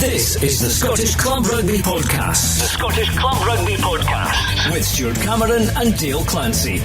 This is the Scottish Club Rugby Podcast. The Scottish Club Rugby Podcast. With Stuart Cameron and Dale Clancy.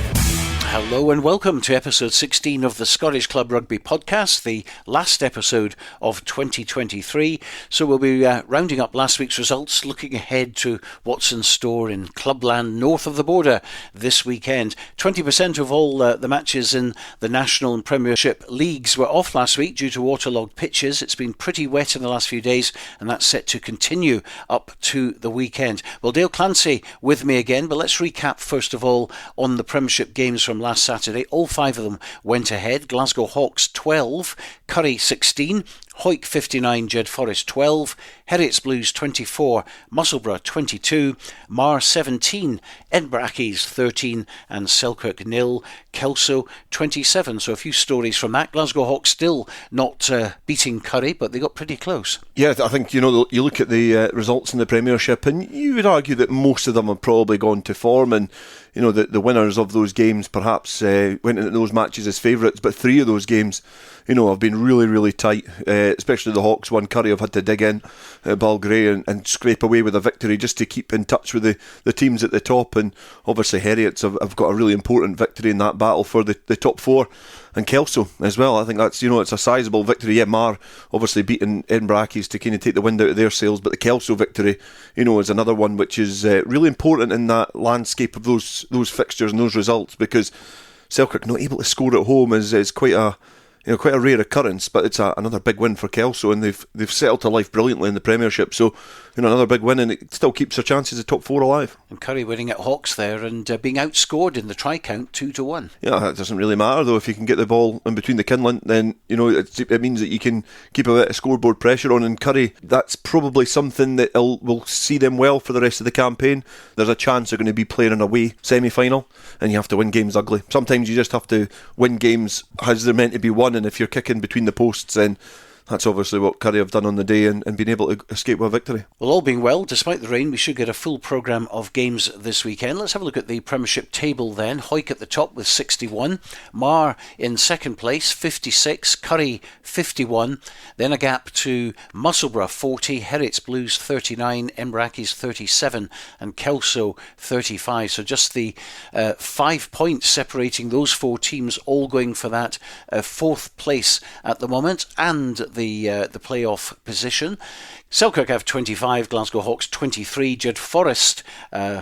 Hello and welcome to episode 16 of the Scottish Club Rugby Podcast, the last episode of 2023. So we'll be rounding up last week's results, looking ahead to what's in store in clubland north of the border this weekend. 20% of all the matches in the National and Premiership leagues were off last week due to waterlogged pitches. It's been pretty wet in the last few days, and that's set to continue up to the weekend. Well, Dale Clancy with me again, but let's recap first of all on the Premiership games from last Saturday. All five of them went ahead. Glasgow Hawks 12, Currie 16, Hawick 59, Jedforest 12, Heriots Blues 24, Musselburgh 22, Marr 17, Edinburgh Accies 13 and Selkirk 0, Kelso 27. So a few stories from that. Glasgow Hawks still not beating Currie, but they got pretty close. Yeah, I think, you look at the results in the Premiership and you would argue that most of them have probably gone to form, and the winners of those games perhaps went into those matches as favourites, but three of those games have been really, really tight, especially the Hawks one. Currie have had to dig in Balgrey and scrape away with a victory just to keep in touch with the teams at the top, and obviously Heriots have got a really important victory in that battle for the top four, and Kelso as well. I think that's, it's a sizable victory. Yeah, Marr obviously beating Edinburgh Accies to kind of take the wind out of their sails, but the Kelso victory, is another one which is really important in that landscape of those fixtures and those results, because Selkirk not able to score at home is quite a rare occurrence, but it's another big win for Kelso, and they've settled to life brilliantly in the Premiership. So, another big win, and it still keeps their chances of top four alive. And Currie winning at Hawks there and being outscored in the try-count 2-1. Yeah, that doesn't really matter though. If you can get the ball in between the Kinlan, then it means that you can keep a bit of scoreboard pressure on. And Currie, that's probably something that will see them well for the rest of the campaign. There's a chance they're going to be playing an away semi-final, and you have to win games ugly. Sometimes you just have to win games as they're meant to be won, and if you're kicking between the posts, then that's obviously what Currie have done on the day and been able to escape with a victory. Well, all being well, despite the rain, we should get a full programme of games this weekend. Let's have a look at the Premiership table then. Hawick at the top with 61, Marr in second place, 56, Currie 51, then a gap to Musselburgh 40, Heriots Blues 39, Edinburgh Accies 37 and Kelso 35. So just the 5 points separating those four teams, all going for that fourth place at the moment, and the playoff position. Selkirk have 25, Glasgow Hawks 23, Jedforest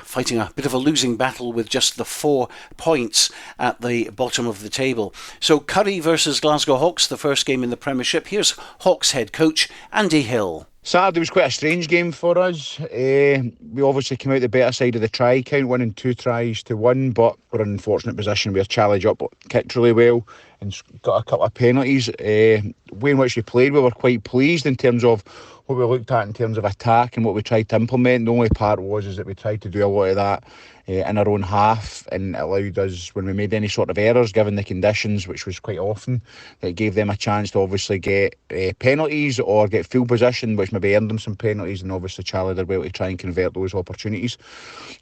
fighting a bit of a losing battle with just the 4 points at the bottom of the table. So Currie versus Glasgow Hawks, the first game in the Premiership. Here's Hawks head coach Andy Hill. Saturday was quite a strange game for us. We obviously came out the better side of the try count, winning 2-1, but we're in an unfortunate position where Challenge up kicked really well and got a couple of penalties. The way in which we played, we were quite pleased in terms of what we looked at in terms of attack and what we tried to implement. The only part is that we tried to do a lot of that in our own half, and it allowed us, when we made any sort of errors given the conditions, which was quite often, it gave them a chance to obviously get penalties or get field position, which maybe earned them some penalties, and obviously Charlie did well to try and convert those opportunities.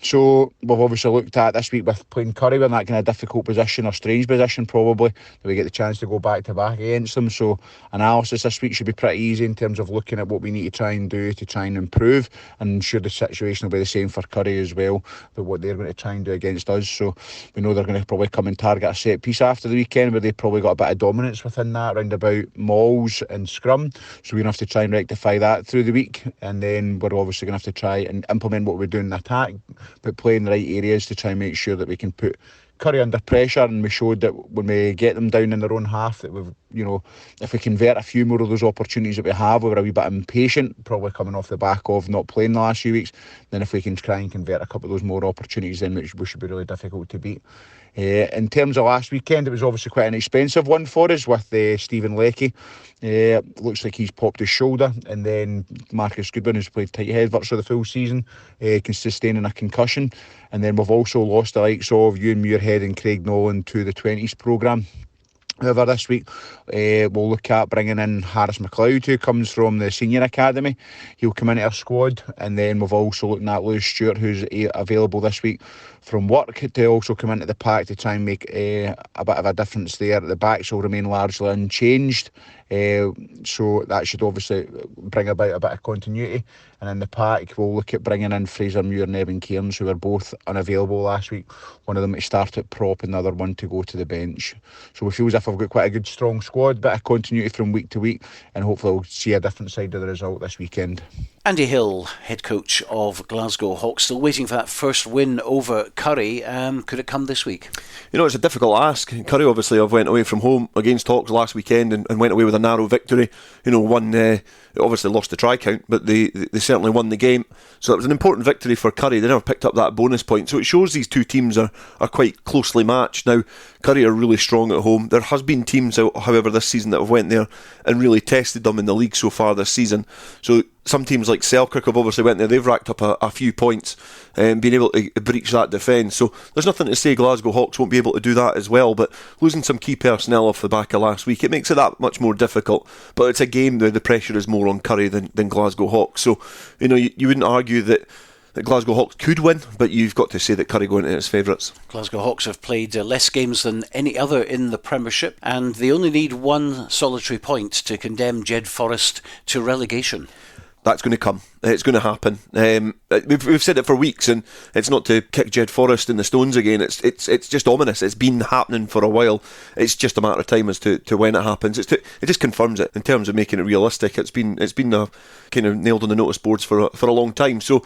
So we've obviously looked at this week with playing Currie, we're in that kind of difficult position, or strange position probably, that we get the chance to go back to back against them. So analysis this week should be pretty easy in terms of looking at what we need to try and do to try and improve, and I'm sure the situation will be the same for Currie as well, but what they're going to try and do against us. So we know they're going to probably come and target a set piece after the weekend, where they've probably got a bit of dominance within that, round about mauls and scrum. So we're going to have to try and rectify that through the week, and then we're obviously going to have to try and implement what we're doing in attack, but play in the right areas to try and make sure that we can put Currie under pressure. And we showed that when we get them down in their own half, that we've, if we convert a few more of those opportunities that we have, we were a wee bit impatient, probably coming off the back of not playing the last few weeks. Then if we can try and convert a couple of those more opportunities, then we should be really difficult to beat. In terms of last weekend, it was obviously quite an expensive one for us with Stephen Leckie. Looks like he's popped his shoulder, and then Marcus Goodwin, who's played tight head virtually the full season, sustaining a concussion. And then we've also lost the likes of Ewan Muirhead and Craig Nolan to the 20s programme. However, this week we'll look at bringing in Harris McLeod, who comes from the senior academy. He'll come into our squad, and then we've also looking at Lewis Stewart, who's available this week from work, to also come into the pack to try and make a bit of a difference there. At the backs will remain largely unchanged, so that should obviously bring about a bit of continuity. And in the pack, we'll look at bringing in Fraser Muir and Evan Cairns, who were both unavailable last week. One of them to start at prop and the other one to go to the bench. So we feel as if I've got quite a good strong squad, bit of continuity from week to week, and hopefully we'll see a different side of the result this weekend. Andy Hill, head coach of Glasgow Hawks, still waiting for that first win over Currie. Could it come this week? You know, it's a difficult ask. Currie obviously have went away from home against Hawks last weekend and went away with a narrow victory. You know, obviously lost the try count, but they certainly won the game. So it was an important victory for Currie. They never picked up that bonus point. So it shows these two teams are quite closely matched. Now, Currie are really strong at home. There has been teams, however, this season that have went there and really tested them in the league so far this season. So some teams like Selkirk have obviously went there. They've racked up a few points and been able to breach that defence. So there's nothing to say Glasgow Hawks won't be able to do that as well. But losing some key personnel off the back of last week, it makes it that much more difficult. But it's a game where the pressure is more on Currie than Glasgow Hawks. So, you know, you wouldn't argue that Glasgow Hawks could win, but you've got to say that Currie going in as favourites. Glasgow Hawks have played less games than any other in the Premiership, and they only need one solitary point to condemn Jedforest to relegation. That's going to come. It's going to happen. We've said it for weeks, and it's not to kick Jedforest in the stones again. It's just ominous. It's been happening for a while. It's just a matter of time as to when it happens. It just confirms it in terms of making it realistic. It's been a kind of nailed on the notice boards for a long time. So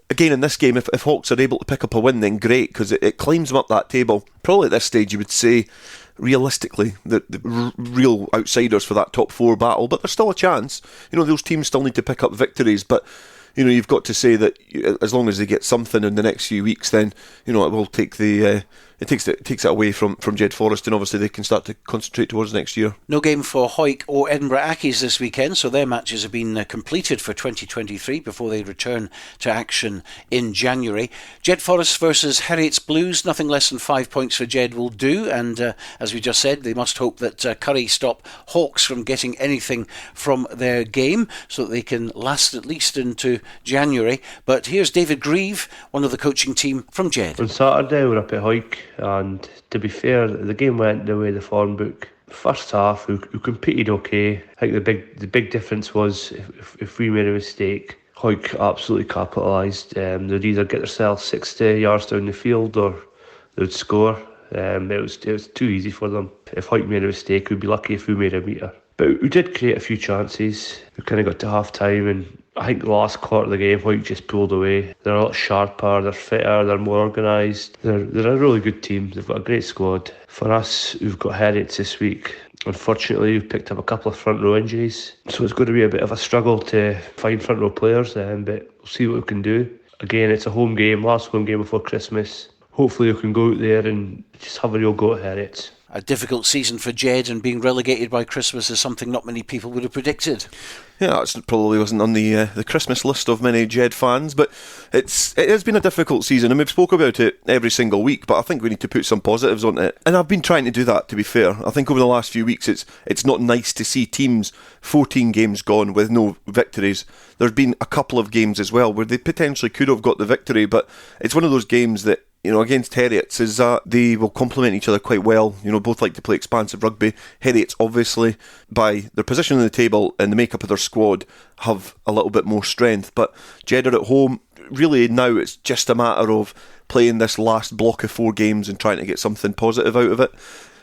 again, in this game, if Hawks are able to pick up a win, then great, because it climbs them up that table. Probably at this stage, you would say, realistically, the real outsiders for that top four battle, but there's still a chance. You know, those teams still need to pick up victories, but you know, you've got to say that as long as they get something in the next few weeks, then you know it will take it takes it away from Jedforest, and obviously they can start to concentrate towards next year. No game for Hawick or Edinburgh Accies this weekend, so their matches have been completed for 2023 before they return to action in January. Jedforest versus Heriots Blues, nothing less than 5 points for Jed will do, and as we just said, they must hope that Currie stop Hawks from getting anything from their game so that they can last at least into January. But here's David Grieve, one of the coaching team from Jed. On Saturday we were up at Hawick, and to be fair, the game went the way of the form book. First half we competed okay. I think the big difference was if we made a mistake, Hawick absolutely capitalised. They'd either get themselves 60 yards down the field or they'd score. It was too easy for them. If Hawick made a mistake, we'd be lucky if we made a metre. But we did create a few chances. We kind of got to half time, and I think the last quarter of the game, Hawick just pulled away. They're a lot sharper, they're fitter, they're more organised. They're a really good team. They've got a great squad. For us, we've got Heriots this week. Unfortunately, we've picked up a couple of front row injuries, so it's going to be a bit of a struggle to find front row players, but we'll see what we can do. Again, it's a home game, last home game before Christmas. Hopefully we can go out there and just have a real go at Heriots. A difficult season for Jed, and being relegated by Christmas is something not many people would have predicted. Yeah, it probably wasn't on the Christmas list of many Jed fans, but it has been a difficult season, and we've spoke about it every single week, but I think we need to put some positives on it. And I've been trying to do that, to be fair. I think over the last few weeks it's not nice to see teams 14 games gone with no victories. There's been a couple of games as well where they potentially could have got the victory, but it's one of those games that, you know, against Heriots is that they will complement each other quite well. You know, both like to play expansive rugby. Heriots, obviously, by their position on the table and the makeup of their squad, have a little bit more strength. But Jed are at home. Really, now it's just a matter of playing this last block of 4 games and trying to get something positive out of it.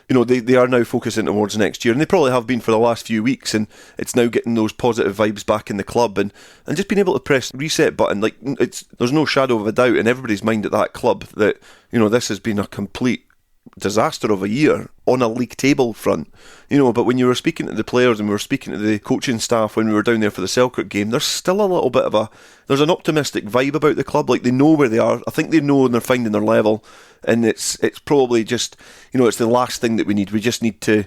You know, they are now focusing towards next year, and they probably have been for the last few weeks, and it's now getting those positive vibes back in the club and just being able to press the reset button. Like, there's no shadow of a doubt in everybody's mind at that club that, you know, this has been a complete disaster of a year on a league table front. You know, but when you were speaking to the players and we were speaking to the coaching staff when we were down there for the Selkirk game, there's still a little bit of there's an optimistic vibe about the club. Like, they know where they are. I think they know and they're finding their level, and it's probably just, you know, it's the last thing that we need. We just need to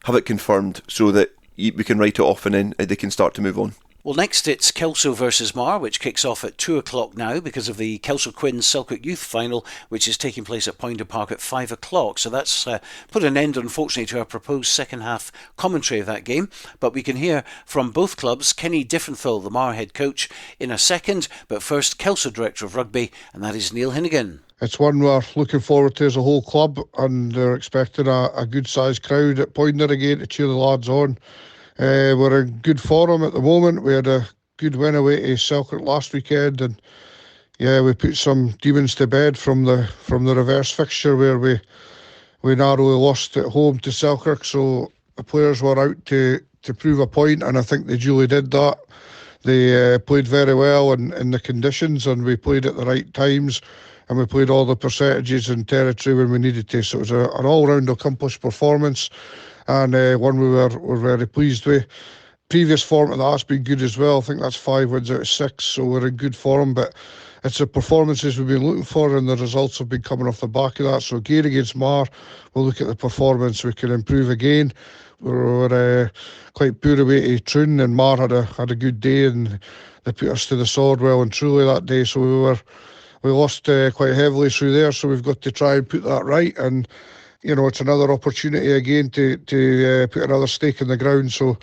have it confirmed so that we can write it off and then they can start to move on. Well, next it's Kelso versus Marr, which kicks off at 2 o'clock now because of the Kelso Quins Selkirk Youth Final, which is taking place at Poynter Park at 5 o'clock. So that's put an end, unfortunately, to our proposed second half commentary of that game. But we can hear from both clubs, Kenny Diffenthal, the Marr head coach, in a second. But first, Kelso Director of Rugby, and that is Neil Hinnigan. It's one we're looking forward to as a whole club, and they're expecting a good sized crowd at Poynter again to cheer the lads on. We're in good form at the moment. We had a good win away to Selkirk last weekend, and we put some demons to bed from the reverse fixture where we narrowly lost at home to Selkirk. So the players were out to prove a point, and I think they duly did that. They played very well in the conditions, and we played at the right times, and we played all the percentages and territory when we needed to. So it was an all-round accomplished performance, and one we were very pleased with. Previous form of that's been good as well. I think that's 5 wins out of 6, so we're in good form. But it's the performances we've been looking for, and the results have been coming off the back of that. So again against Marr, we'll look at the performance. We can improve again. We were quite poor away to Troon, and Marr had a good day, and they put us to the sword well and truly that day. So we lost quite heavily through there. So we've got to try and put that right, and it's another opportunity again to put another stake in the ground. So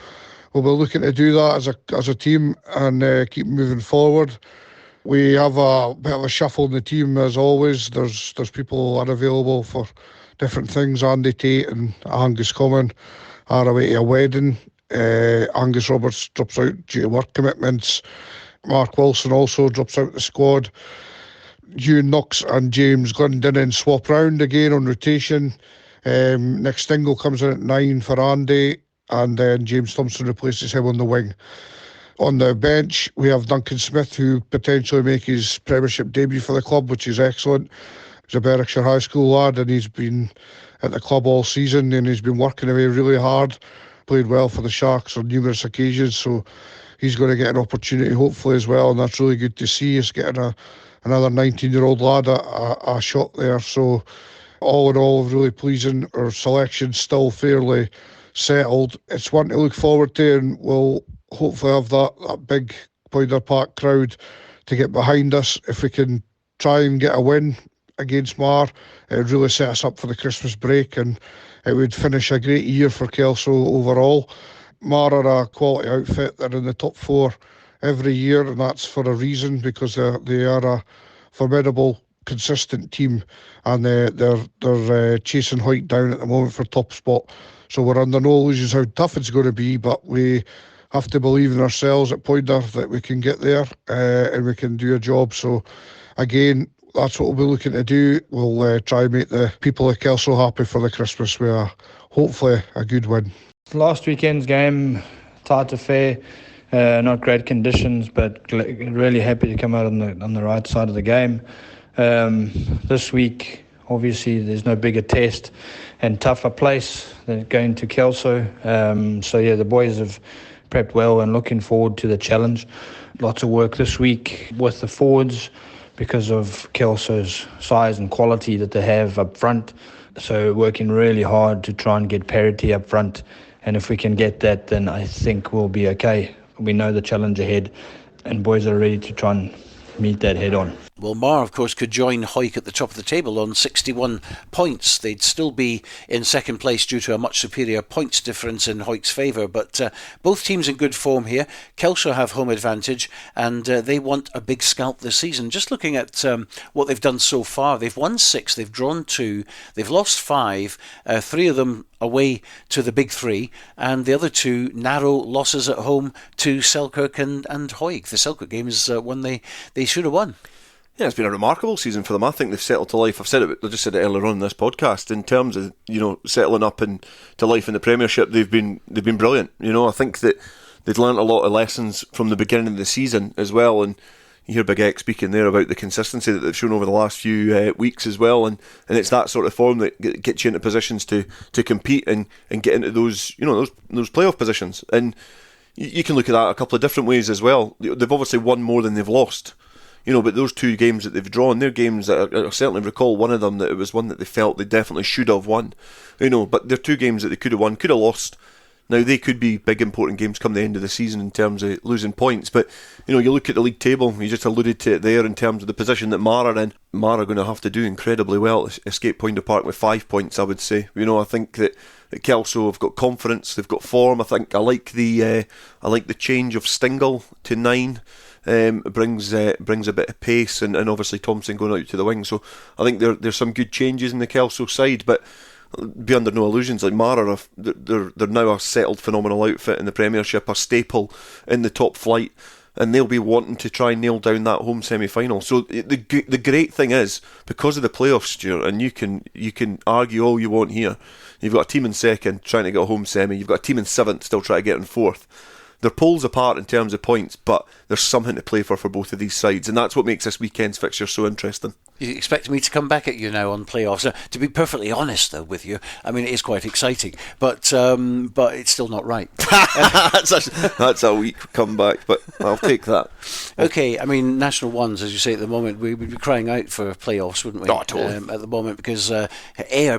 we'll be looking to do that as a team and keep moving forward. We have a bit of a shuffle in the team as always. There's people unavailable for different things. Andy Tate and Angus Common are away to a wedding. Angus Roberts drops out due to work commitments. Mark Wilson also drops out the squad. Ewan Knox and James Glendinning swap round again on rotation. Nick Stingle comes in at 9 for Andy, and then James Thompson replaces him on the wing. On the bench, we have Duncan Smith, who potentially make his Premiership debut for the club, which is excellent. He's a Berwickshire High School lad, and he's been at the club all season, and he's been working away really hard. Played well for the Sharks on numerous occasions, so he's going to get an opportunity hopefully as well, and that's really good to see. Us getting another 19-year-old lad a shot there. So all in all, really pleasing. Our selection's still fairly settled. It's one to look forward to, and we'll hopefully have that big Poynter Park crowd to get behind us. If we can try and get a win against Marr, it would really set us up for the Christmas break, and it would finish a great year for Kelso overall. Marr are a quality outfit. They're in the top 4 every year, and that's for a reason, because they are a formidable, consistent team, and they're chasing Hawick down at the moment for top spot. So we're under no illusions how tough it's going to be, but we have to believe in ourselves at Poynter that we can get there and we can do a job. So again, that's what we'll be looking to do. We'll try and make the people of Kelso happy for the Christmas with hopefully a good win. Last weekend's game, it's hard to fair. Not great conditions, but really happy to come out on the right side of the game. This week, obviously, there's no bigger test and tougher place than going to Kelso. The boys have prepped well and looking forward to the challenge. Lots of work this week with the forwards because of Kelso's size and quality that they have up front. So working really hard to try and get parity up front. And if we can get that, then I think we'll be okay. We know the challenge ahead, and boys are ready to try and meet that head on. Well, Marr, of course, could join Hawick at the top of the table on 61 points. They'd still be in second place due to a much superior points difference in Hawick's favour. But both teams in good form here. Kelso have home advantage, and they want a big scalp this season. Just looking at what they've done so far, they've won 6, they've drawn 2, they've lost 5, 3 of them away to the big 3, and the other 2 narrow losses at home to Selkirk and Hawick. The Selkirk game is one they should have won. Yeah, it's been a remarkable season for them. I think they've settled to life. I just said it earlier on in this podcast. In terms of settling up to life in the Premiership, they've been brilliant. I think that they've learnt a lot of lessons from the beginning of the season as well. And you hear Big X speaking there about the consistency that they've shown over the last few weeks as well. And it's that sort of form that gets you into positions to compete and get into those those playoff positions. And you can look at that a couple of different ways as well. They've obviously won more than they've lost. But those 2 games that they've drawn, they're games that I certainly recall one of them that it was one that they felt they definitely should have won. But they're 2 games that they could have won, could have lost. Now, they could be big important games come the end of the season in terms of losing points, but you look at the league table, you just alluded to it there in terms of the position that Marr are in. Marr are going to have to do incredibly well to escape Point of Park with 5 points, I would say. I think that Kelso have got confidence, they've got form. I think I like the change of Stingle to 9. It brings a bit of pace, and obviously Thompson going out to the wing. So I think there's some good changes in the Kelso side, but be under no illusions, like Marr they're now a settled phenomenal outfit in the Premiership, a staple in the top flight, and they'll be wanting to try and nail down that home semi-final. So the great thing is, because of the playoffs, Stuart, and you can argue all you want here, you've got a team in second trying to get a home semi, you've got a team in seventh still trying to get in fourth. They're poles apart in terms of points, but there's something to play for both of these sides, and that's what makes this weekend's fixture so interesting. You expect me to come back at you now on playoffs? To be perfectly honest, though, with you, I mean, it is quite exciting, but it's still not right. That's a weak comeback, but I'll take that. Okay, I mean, National Ones, as you say at the moment, we would be crying out for playoffs, wouldn't we? Oh, totally. At the moment, because Ayr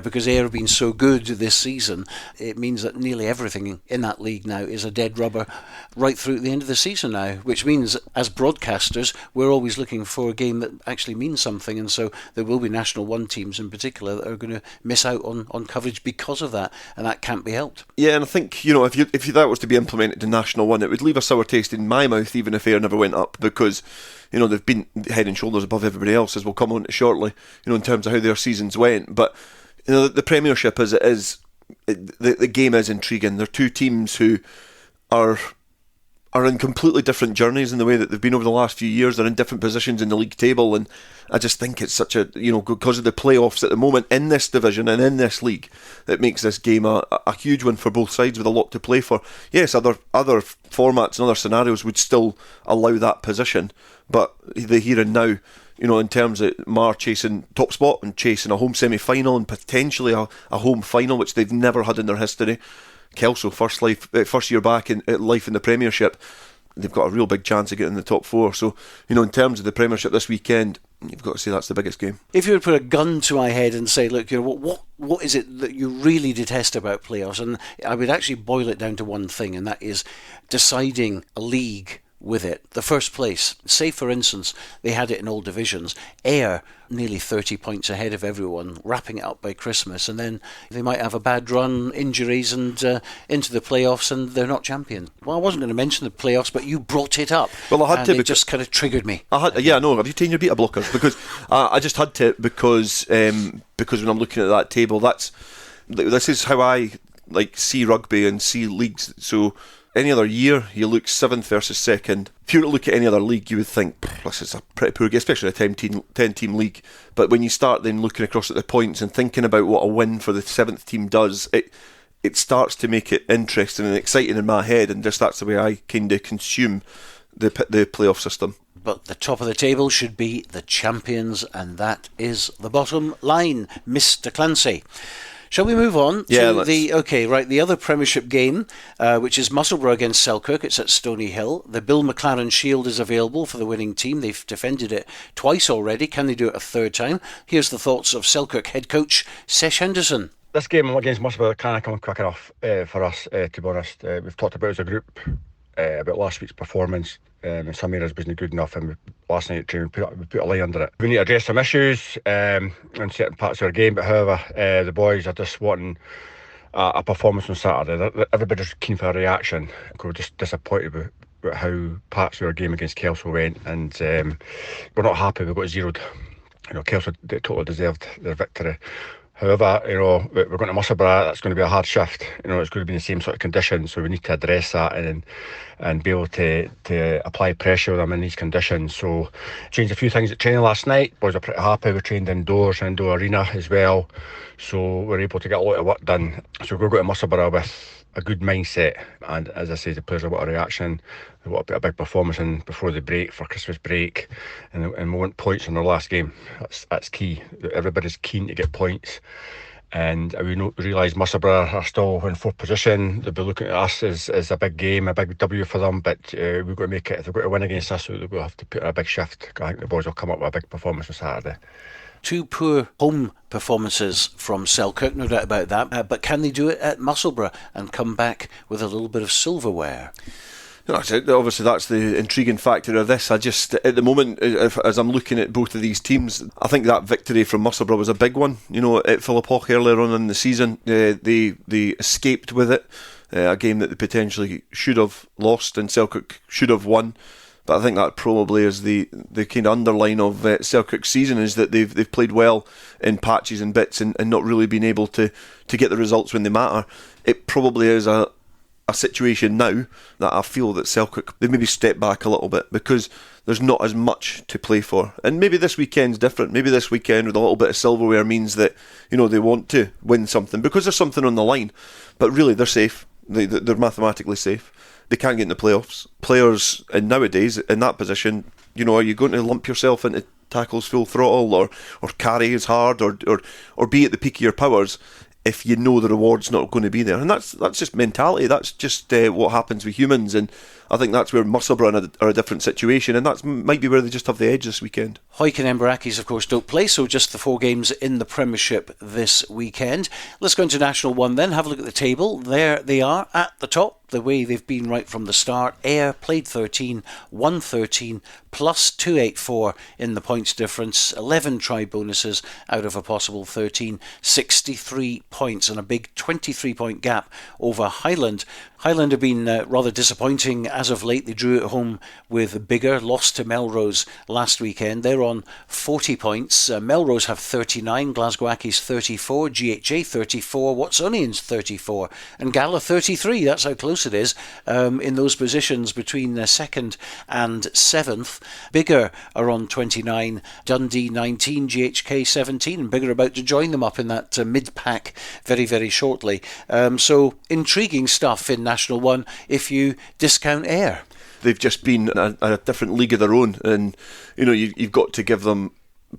have been so good this season, it means that nearly everything in that league now is a dead rubber right through the end of the season now, which means as broadcasters we're always looking for a game that actually means something, and so there will be National One teams in particular that are going to miss out on coverage because of that, and that can't be helped. Yeah, and I think if that was to be implemented in National One, it would leave a sour taste in my mouth even if Ayr never went up, because they've been head and shoulders above everybody else, as we'll come on to shortly, in terms of how their seasons went. But the Premiership as it is, the game is intriguing. They're two teams who are in completely different journeys in the way that they've been over the last few years. They're in different positions in the league table, and I just think it's such a, because of the playoffs at the moment in this division and in this league, that makes this game a huge one for both sides with a lot to play for. Yes, other formats and other scenarios would still allow that position, but the here and now, in terms of Marr chasing top spot and chasing a home semi-final and potentially a home final, which they've never had in their history. Kelso, first year back in life in the Premiership, they've got a real big chance of getting in the top 4. So, in terms of the Premiership this weekend, you've got to say that's the biggest game. If you would put a gun to my head and say, look, what is it that you really detest about playoffs? And I would actually boil it down to one thing, and that is deciding a league with it. The first place, say for instance, they had it in all divisions. Ayr, nearly 30 points ahead of everyone, wrapping it up by Christmas, and then they might have a bad run, injuries, and into the playoffs, and they're not champion. Well, I wasn't going to mention the playoffs, but you brought it up. Well, I had to. It just kind of triggered me. Have you taken your beta blockers? Because I just had to, because when I'm looking at that table, this is how I see rugby and see leagues. So any other year, you look 7th versus 2nd. If you were to look at any other league, you would think, this is a pretty poor game, especially a 10-team league. But when you start then looking across at the points and thinking about what a win for the 7th team does, it starts to make it interesting and exciting in my head, and just that's the way I kind of consume the playoff system. But the top of the table should be the champions, and that is the bottom line, Mr. Clancy. Shall we move on to the other Premiership game, which is Musselburgh against Selkirk. It's at Stoneyhill. The Bill McLaren Shield is available for the winning team. They've defended it twice already. Can they do it a third time? Here's the thoughts of Selkirk head coach Sesh Henderson. This game against Musselburgh can't come quick enough for us, to be honest. We've talked about it as a group, about last week's performance. In some areas wasn't good enough, and last night at training we put a line under it. We need to address some issues in certain parts of our game, but however, the boys are just wanting a performance on Saturday. Everybody's keen for a reaction. We're just disappointed about how parts of our game against Kelso went, and we're not happy we got zeroed. Kelso totally deserved their victory. However, we're going to Musselburgh. That's going to be a hard shift. It's going to be in the same sort of conditions, so we need to address that and be able to apply pressure on them in these conditions. So, changed a few things at training last night. Boys are pretty happy. We trained indoors, indoor arena as well, so we're able to get a lot of work done. So we're going to Musselburgh with a good mindset, and as I say, the players want a reaction. They want to put a big performance in before the break, for Christmas break, and we want points in our last game. That's key. Everybody's keen to get points, and we realise Musselburgh are still in 4th position. They'll be looking at us as a big game, a big W for them, but we've got to make it. If they've got to win against us, we'll have to put in a big shift. I think the boys will come up with a big performance on Saturday. Two poor home performances from Selkirk, no doubt about that, but can they do it at Musselburgh and come back with a little bit of silverware? Obviously, that's the intriguing factor of this. I just, at the moment, as I'm looking at both of these teams, I think that victory from Musselburgh was a big one. You know, at Philippock earlier on in the season, they escaped with it. A game that they potentially should have lost and Selkirk should have won. But I think that probably is the kind of underline of Selkirk's season, is that they've played well in patches and bits and not really been able to get the results when they matter. It probably is a situation now that I feel that Selkirk, they maybe step back a little bit because there's not as much to play for. And maybe this weekend's different. Maybe this weekend with a little bit of silverware means that, you know, they want to win something because there's something on the line. But really, they're safe. They're mathematically safe. They can't get in the playoffs. Players nowadays in that position, you know, are you going to lump yourself into tackles full throttle or carry as hard or be at the peak of your powers if you know the reward's not going to be there? And that's just mentality. That's just what happens with humans. And I think that's where Musselburgh are a different situation, and that might be where they just have the edge this weekend. Hawick and Edinburgh Accies, of course, don't play, so just the 4 games in the Premiership this weekend. Let's go into National 1 then, have a look at the table. There they are at the top, the way they've been right from the start. Ayr played 13, won 13, plus 284 in the points difference, 11 try bonuses out of a possible 13, 63 points and a big 23-point gap over Highland. Highland have been rather disappointing as of late. They drew at home with Biggar, lost to Melrose last weekend. They're on 40 points. Melrose have 39, Glasgow Accies 34, GHA 34, Watsonians 34, and Gala 33. That's how close it is in those positions between 2nd and 7th. Biggar are on 29, Dundee 19, GHK 17, and Biggar about to join them up in that mid-pack very, very shortly. So intriguing stuff in National 1 if you discount Ayr. They've just been a different league of their own, and you know you've got to give them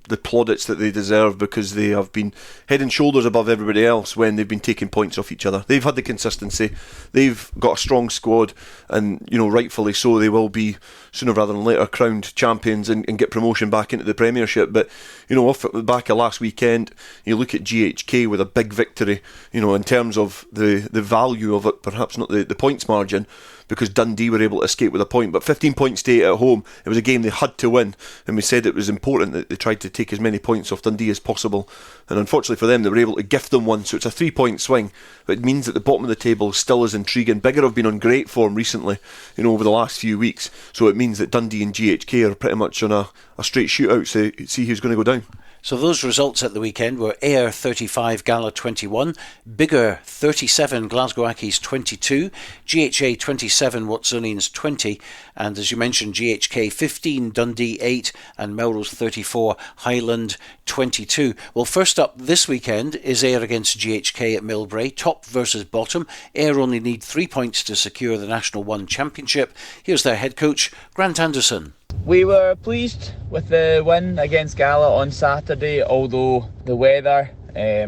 the plaudits that they deserve because they have been head and shoulders above everybody else when they've been taking points off each other. They've had the consistency, they've got a strong squad, and you know rightfully so they will be sooner rather than later crowned champions and get promotion back into the Premiership. But you know, off the back of last weekend, you look at GHK with a big victory, you know, in terms of the value of it, perhaps not the points margin, because Dundee were able to escape with a point, but 15 points to 8 at home. It was a game they had to win, and we said it was important that they tried to take as many points off Dundee as possible, and unfortunately for them they were able to gift them one, so it's a 3-point swing, but it means that the bottom of the table still is intriguing. Biggar have been on great form recently, you know, over the last few weeks, so it means that Dundee and GHK are pretty much on a straight shootout to see who's going to go down. So those results at the weekend were Ayr 35, Gala 21, Biggar 37, Glasgow Accies 22, GHA 27, Watsonians 20, and as you mentioned, GHK 15, Dundee 8, and Melrose 34, Highland 22. Well, first up this weekend is Ayr against GHK at Millbrae, top versus bottom. Ayr only need 3 points to secure the National 1 Championship. Here's their head coach, Grant Anderson. We were pleased with the win against Gala on Saturday, although the weather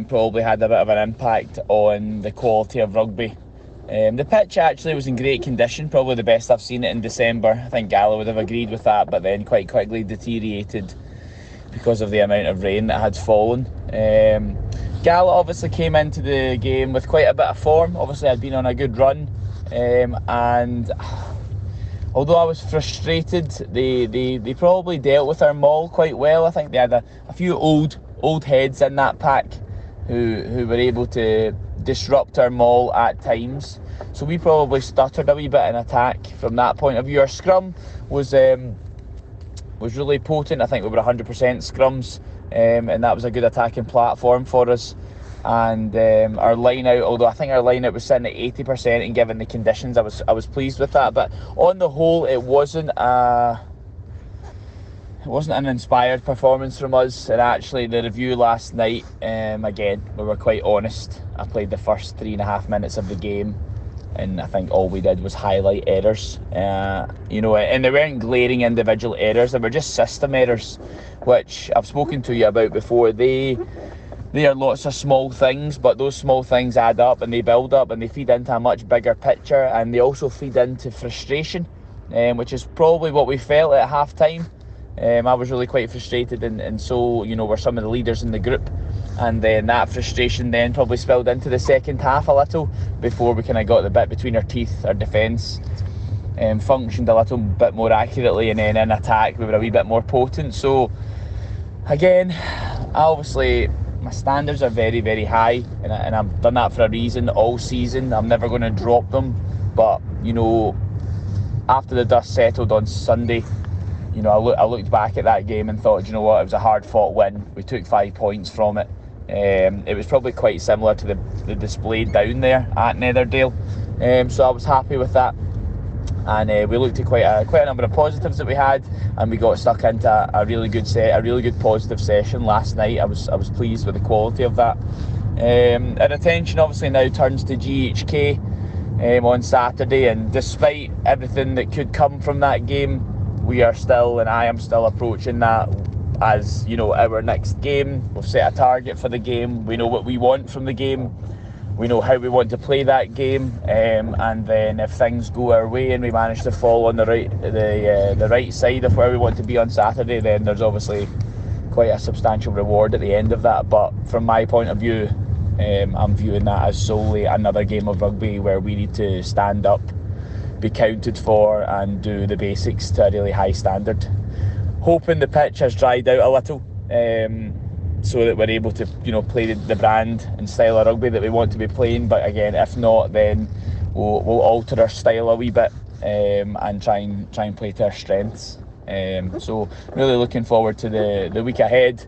probably had a bit of an impact on the quality of rugby. The pitch actually was in great condition, probably the best I've seen it in December. I think Gala would have agreed with that, but then quite quickly deteriorated because of the amount of rain that had fallen. Gala obviously came into the game with quite a bit of form. Obviously I'd been on a good run, and although I was frustrated, they probably dealt with our maul quite well. I think they had a few old heads in that pack who were able to disrupt our maul at times. So we probably stuttered a wee bit in attack from that point of view. Our scrum was really potent. I think we were 100% scrums, and that was a good attacking platform for us. And our line out, although I think our line out was sitting at 80%, and given the conditions, I was pleased with that. But on the whole, it wasn't an inspired performance from us. And actually, the review last night, again, we were quite honest. I played the first 3.5 minutes of the game, and I think all we did was highlight errors. You know, and they weren't glaring individual errors; they were just system errors, which I've spoken to you about before. They are lots of small things, but those small things add up and they build up and they feed into a much bigger picture, and they also feed into frustration, which is probably what we felt at half time. I was really quite frustrated, and so were some of the leaders in the group, and then that frustration then probably spilled into the second half a little before we kind of got the bit between our teeth. Our defence functioned a little bit more accurately, and then in attack we were a wee bit more potent. So again, obviously my standards are very, very high, and I've done that for a reason all season. I'm never going to drop them, but after the dust settled on Sunday, I looked back at that game and thought, it was a hard-fought win. We took 5 points from it. It was probably quite similar to the display down there at Netherdale, so I was happy with that. And we looked at quite a number of positives that we had, and we got stuck into a really good positive session last night. I was pleased with the quality of that. Our attention obviously now turns to GHK on Saturday, and despite everything that could come from that game, I am still approaching that as our next game. We've set a target for the game. We know what we want from the game. We know how we want to play that game, and then if things go our way and we manage to fall on the right side of where we want to be on Saturday, then there's obviously quite a substantial reward at the end of that. But from my point of view, I'm viewing that as solely another game of rugby where we need to stand up, be counted for, and do the basics to a really high standard. Hoping the pitch has dried out a little, so that we're able to play the brand and style of rugby that we want to be playing. But again, if not, then we'll alter our style a wee bit, and try and play to our strengths. So really looking forward to the week ahead.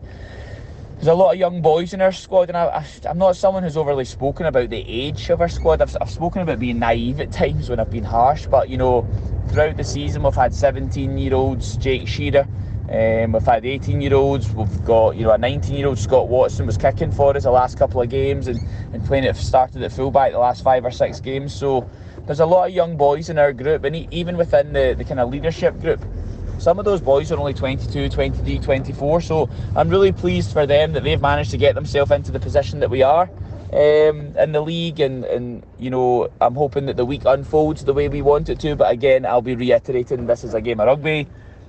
There's a lot of young boys in our squad, and I'm not someone who's overly spoken about the age of our squad. I've spoken about being naive at times when I've been harsh, but throughout the season we've had 17-year-olds, Jake Shearer. We've had 18-year-olds. We've got a 19-year-old Scott Watson was kicking for us the last couple of games and started at fullback the last 5 or 6 games. So there's a lot of young boys in our group, and even within the kind of leadership group, some of those boys are only 22, 23, 24. So I'm really pleased for them that they've managed to get themselves into the position that we are in the league, and I'm hoping that the week unfolds the way we want it to. But again, I'll be reiterating, this is a game of rugby.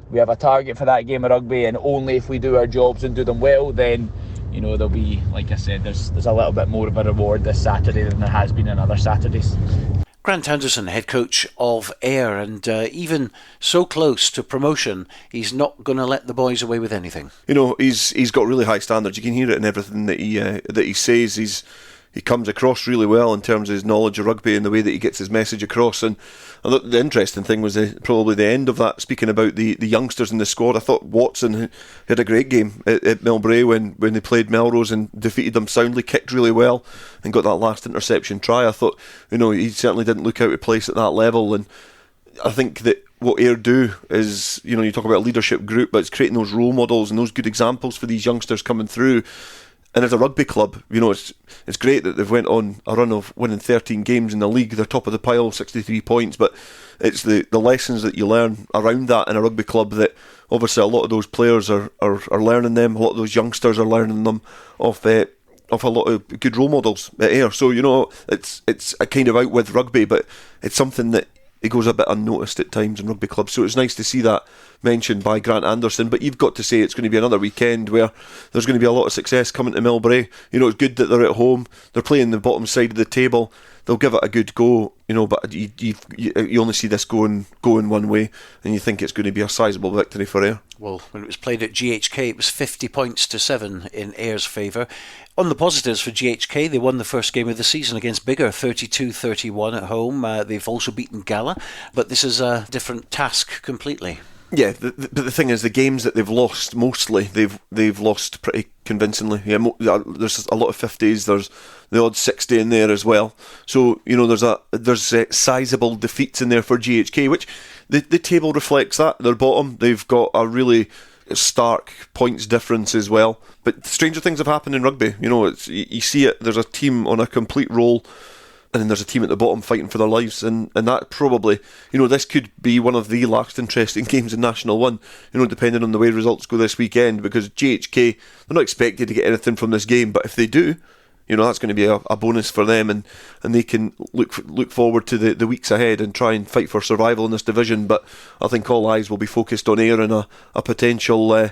We have a target for that game of rugby, and only if we do our jobs and do them well, then there'll be, like I said, there's a little bit more of a reward this Saturday than there has been on other Saturdays. Grant Anderson, head coach of Ayr, and even so close to promotion, he's not going to let the boys away with anything. He's got really high standards. You can hear it in everything that he says. He comes across really well in terms of his knowledge of rugby and the way that he gets his message across. And the interesting thing was probably the end of that, speaking about the youngsters in the squad. I thought Watson had a great game at Melrose when they played Melrose and defeated them soundly, kicked really well and got that last interception try. I thought, he certainly didn't look out of place at that level. And I think that what Ayr do is, you talk about a leadership group, but it's creating those role models and those good examples for these youngsters coming through. And as a rugby club, it's great that they've went on a run of winning 13 games in the league. They're top of the pile, 63 points. But it's the lessons that you learn around that in a rugby club that obviously a lot of those players are learning them. A lot of those youngsters are learning them off a lot of good role models at Ayr. So, it's a kind of out with rugby, but it's something that it goes a bit unnoticed at times in rugby clubs. So it's nice to see that mentioned by Grant Anderson. But you've got to say it's going to be another weekend where there's going to be a lot of success coming to Melrose. It's good that they're at home. They're playing the bottom side of the table. They'll give it a good go, but you only see this going one way, and you think it's going to be a sizable victory for Ayr. Well, when it was played at GHK, it was 50 points to 7 in Ayr's favour. On the positives for GHK, they won the first game of the season against Biggar, 32-31 at home. They've also beaten Gala, but this is a different task completely. Yeah, but the thing is, the games that they've lost, mostly, they've lost pretty convincingly. Yeah, there's a lot of 50s, there's the odd 60 in there as well. So, there's sizable defeats in there for GHK, which the table reflects that. They're bottom, they've got a really stark points difference as well. But stranger things have happened in rugby. You see it, there's a team on a complete roll, and then there's a team at the bottom fighting for their lives, and that probably, this could be one of the last interesting games in National 1, depending on the way results go this weekend, because GHK, they're not expected to get anything from this game, but if they do, that's going to be a bonus for them, and they can look forward to the weeks ahead and try and fight for survival in this division. But I think all eyes will be focused on Ayr and a potential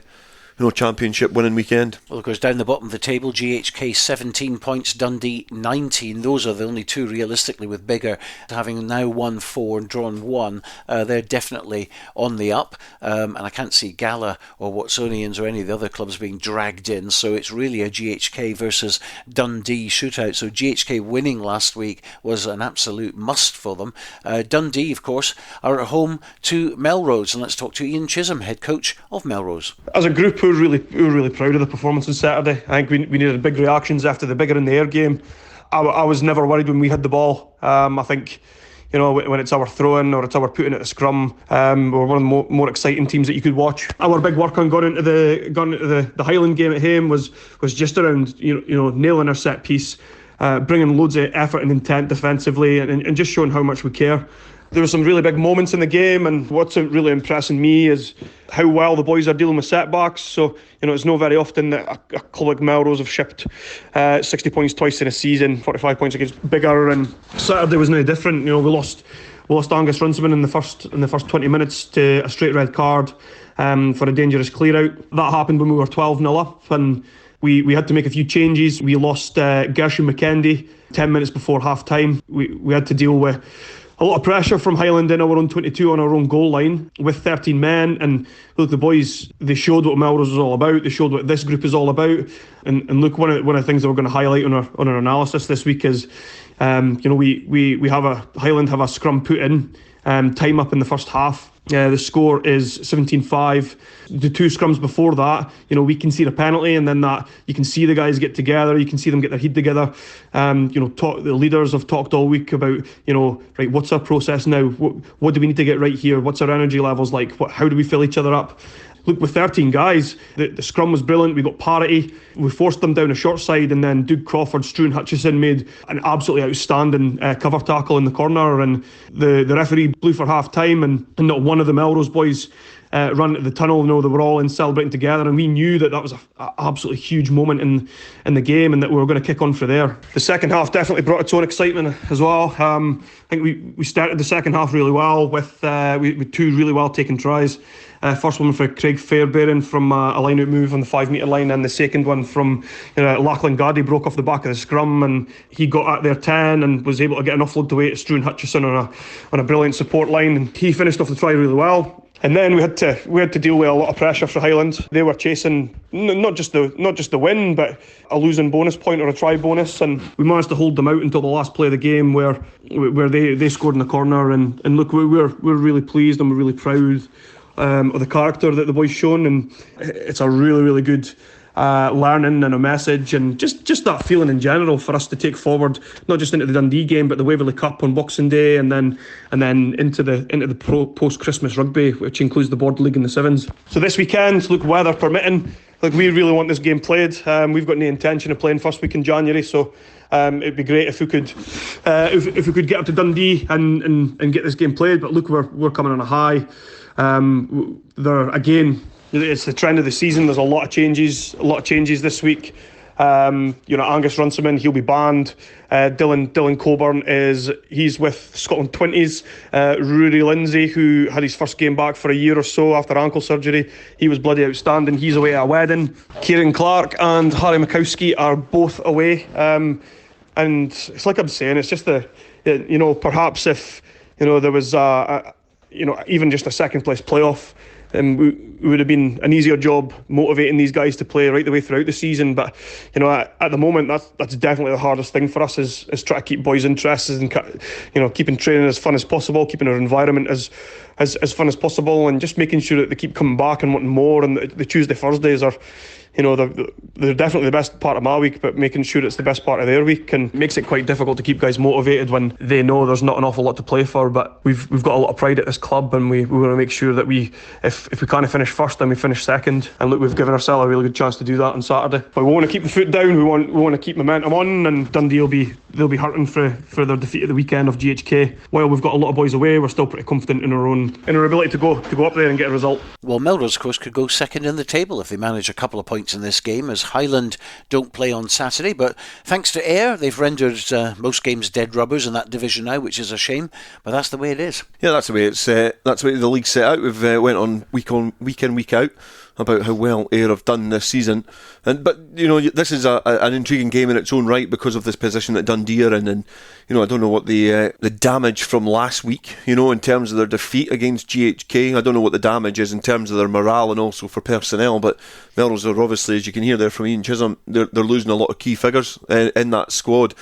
championship winning weekend. Well, of course, down the bottom of the table, GHK 17 points, Dundee 19. Those are the only two realistically with bigger, having now won 4 and drawn 1. They're definitely on the up, and I can't see Gala or Watsonians or any of the other clubs being dragged in, so it's really a GHK versus Dundee shootout. So GHK winning last week was an absolute must for them. Dundee, of course, are at home to Melrose, and let's talk to Ian Chisholm, head coach of Melrose. As a group, we were really proud of the performance on Saturday. I think we needed big reactions after the bigger in the Ayr game. I was never worried when we had the ball. I think, when it's our throw-in or it's our putting at the scrum, we're one of the more exciting teams that you could watch. Our big work on going into the Highland game at home was just around nailing our set piece, bringing loads of effort and intent defensively, and just showing how much we care. There were some really big moments in the game, and what's really impressing me is how well the boys are dealing with setbacks. So, it's not very often that a club like Melrose have shipped 60 points twice in a season, 45 points against bigger, and Saturday was no different. We lost Angus Runciman in the first 20 minutes to a straight red card for a dangerous clear out. That happened when we were 12-0 up, and we had to make a few changes. We lost Gershon McKendy 10 minutes before half time. We had to deal with a lot of pressure from Highland in our own 22 on our own goal line with 13 men. And look, the boys, they showed what Melrose was all about. They showed what this group is all about. And look, one of the things that we're going to highlight on our analysis this week is, we have Highland have a scrum put in, time up in the first half. The score is 17-5. The two scrums before that, we concede a penalty, and then that you can see the guys get together. You can see them get their head together. The leaders have talked all week about, right, what's our process now? What do we need to get right here? What's our energy levels like? How do we fill each other up? Look, with 13 guys, the scrum was brilliant. We got parity. We forced them down a short side, and then Doug Crawford, Struan Hutchison made an absolutely outstanding cover tackle in the corner, and the referee blew for half time, and not one of the Melrose boys run to the tunnel. They were all in celebrating together, and we knew that was an absolutely huge moment in the game, and that we were going to kick on for there. The second half definitely brought its own excitement as well. I think we started the second half really well with two really well taken tries. First one for Craig Fairbairn from a line-out move on the 5 metre line, and the second one from Lachlan Gardy broke off the back of the scrum, and he got at their 10 and was able to get an offload to weight to Struan Hutchison on a brilliant support line, and he finished off the try really well. And then we had to deal with a lot of pressure for Highland. They were chasing not just the win, but a losing bonus point or a try bonus, and we managed to hold them out until the last play of the game, where they scored in the corner. And look, we're really pleased and we're really proud of the character that the boys shown, and it's a really, really good learning and a message, and just that feeling in general for us to take forward, not just into the Dundee game, but the Waverley Cup on Boxing Day, and then into the post-Christmas rugby, which includes the Board League and the Sevens. So this weekend, look, weather permitting, look, we really want this game played. We've got no intention of playing first week in January, so it'd be great if we could get up to Dundee and get this game played. But look, we're coming on a high. It's the trend of the season. There's a lot of changes this week. Angus Runciman, he'll be banned. Dylan Coburn he's with Scotland 20s. Rory Lindsay, who had his first game back for a year or so after ankle surgery, he was bloody outstanding. He's away at a wedding. Kieran Clark and Harry Mikowski are both away. And it's like I'm saying, it's just perhaps if there was even just a second place playoff, it would have been an easier job motivating these guys to play right the way throughout the season. But at the moment, that's definitely the hardest thing for us is try to keep boys interested and keeping training as fun as possible, keeping our environment as fun as possible, and just making sure that they keep coming back and wanting more. And the Tuesday Thursdays are, they're definitely the best part of my week, but making sure it's the best part of their week and makes it quite difficult to keep guys motivated when they know there's not an awful lot to play for. But we've got a lot of pride at this club, and we want to make sure that if we can't finish first, then we finish second. And look, we've given ourselves a really good chance to do that on Saturday. But we want to keep the foot down. We want to keep momentum on, and Dundee they'll be hurting for their defeat at the weekend of GHK. While we've got a lot of boys away, we're still pretty confident in our ability to go up there and get a result. Well, Melrose, of course, could go second in the table if they manage a couple of points points in this game as Highland don't play on Saturday, but thanks to Ayr, they've rendered most games dead rubbers in that division now, which is a shame, but that's the way it is. Yeah, that's the way that's the way the league's set out. We've went on week in, week out about how well Ayr have done this season, but this is an intriguing game in its own right because of this position that Dundee are in, and I don't know what the damage from last week, in terms of their defeat against GHK. I don't know what the damage is in terms of their morale and also for personnel, but Melrose are obviously, as you can hear there from Ian Chisholm, they're losing a lot of key figures in that squad.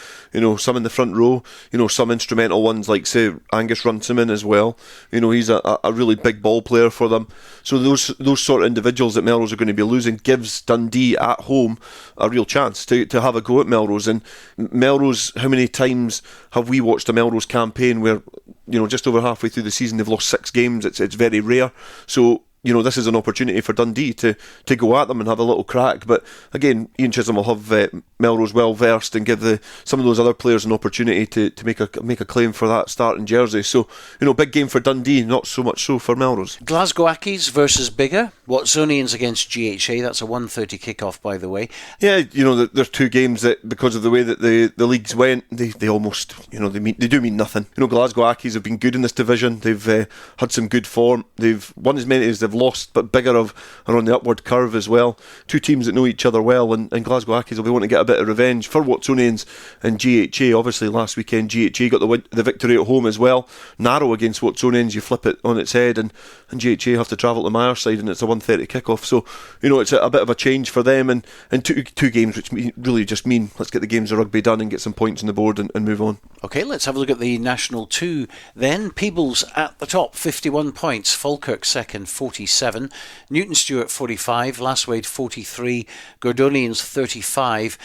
Some in the front row, some instrumental ones like, say, Angus Runciman as well. He's a really big ball player for them. So those sort of individuals that Melrose are going to be losing gives Dundee at home a real chance to have a go at Melrose. And Melrose, how many times have we watched a Melrose campaign where just over halfway through the season they've lost 6 games? It's very rare. So this is an opportunity for Dundee to go at them and have a little crack. But again, Ian Chisholm will have Melrose well versed and give some of those other players an opportunity to make a claim for that starting jersey. So big game for Dundee, not so much so for Melrose. Glasgow Accies versus Biggar. Watsonians against GHA. That's a 1:30 kickoff, by the way. Yeah, there's 2 games that, because of the way that the leagues went, they almost they do mean nothing. Glasgow Accies have been good in this division. They've had some good form. They've won as many as they've lost, but Biggar are on the upward curve as well. 2 teams that know each other well, and Glasgow Accies will be wanting to get a bit of revenge for Watsonians and GHA. Obviously last weekend GHA got the victory at home as well. Narrow against Watsonians, you flip it on its head, and GHA have to travel to Myerside, and it's a 1:30 kickoff. So it's a bit of a change for them, and two games which really just mean let's get the games of rugby done and get some points on the board and move on. Okay, let's have a look at the National 2 then. Peebles at the top, 51 points. Falkirk second, 47. Newton Stewart 45. Lasswade 43. Gordonians 35.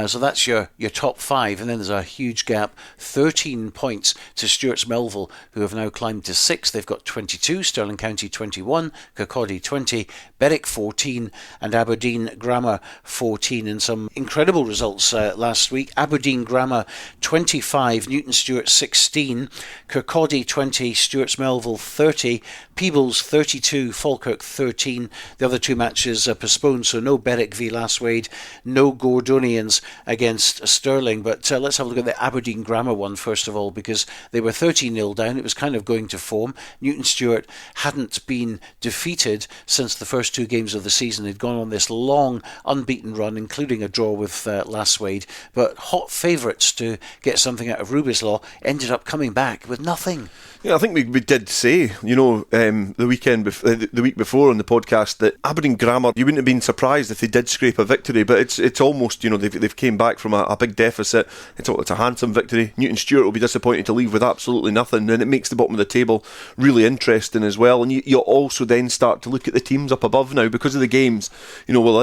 So that's your top 5. And then there's a huge gap, 13 points to Stewart's Melville, who have now climbed to 6th. They've got 22. Stirling County 21. Kirkcaldy 20. Berwick 14. And Aberdeen Grammar 14. And some incredible results last week. Aberdeen Grammar 25. Newton Stewart 16, Kirkcaldy 20, Stewart's Melville 30, Peebles 32, Falkirk 13. The other 2 matches are postponed, so no Berwick v Lasswade, no Gordonians against Stirling. But let's have a look at the Aberdeen Grammar one first of all, because they were 13-0 down. It was kind of going to form. Newton Stewart hadn't been defeated since the first 2 games of the season. They'd gone on this long unbeaten run, including a draw with Lasswade, but hot favourites to get something out of Rubislaw ended up coming back with nothing. Yeah, I think we did say, the week before on the podcast that Aberdeen Grammar, you wouldn't have been surprised if they did scrape a victory, but it's almost, they've came back from a big deficit. It's a handsome victory. Newton Stewart will be disappointed to leave with absolutely nothing, and it makes the bottom of the table really interesting as well. And you also then start to look at the teams up above now because of the games.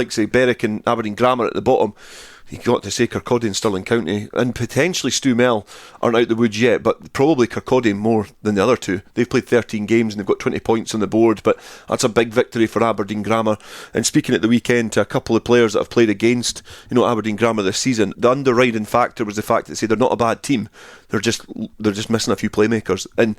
Say Berwick and Aberdeen Grammar at the bottom. You've got to say Kirkcaldy and Stirling County, and potentially Stu Mel aren't out the woods yet, but probably Kirkcaldy more than the other 2. They've played 13 games and they've got 20 points on the board, but that's a big victory for Aberdeen Grammar. And speaking at the weekend to a couple of players that have played against Aberdeen Grammar this season, the underriding factor was the fact that they're not a bad team. They're just missing a few playmakers, and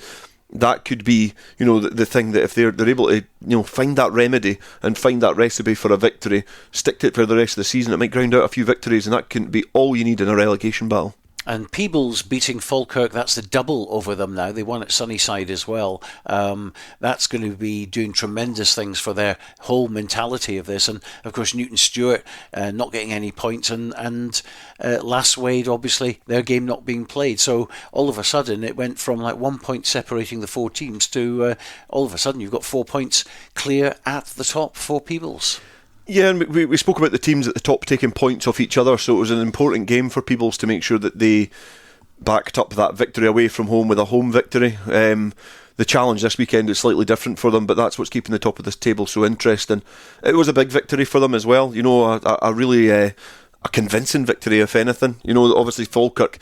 that could be, the thing that if they're able to, find that remedy and find that recipe for a victory, stick to it for the rest of the season, it might ground out a few victories, and that couldn't be all you need in a relegation battle. And Peebles beating Falkirk, that's the double over them now. They won at Sunnyside as well. That's going to be doing tremendous things for their whole mentality of this. And, of course, Newton Stewart not getting any points and Lasswade, obviously, their game not being played. So all of a sudden it went from 1 point separating the 4 teams to all of a sudden you've got 4 points clear at the top for Peebles. Yeah, and we spoke about the teams at the top taking points off each other, so it was an important game for Peebles to make sure that they backed up that victory away from home with a home victory. The challenge this weekend is slightly different for them, but that's what's keeping the top of this table so interesting. It was a big victory for them as well, a really a convincing victory, if anything. Obviously Falkirk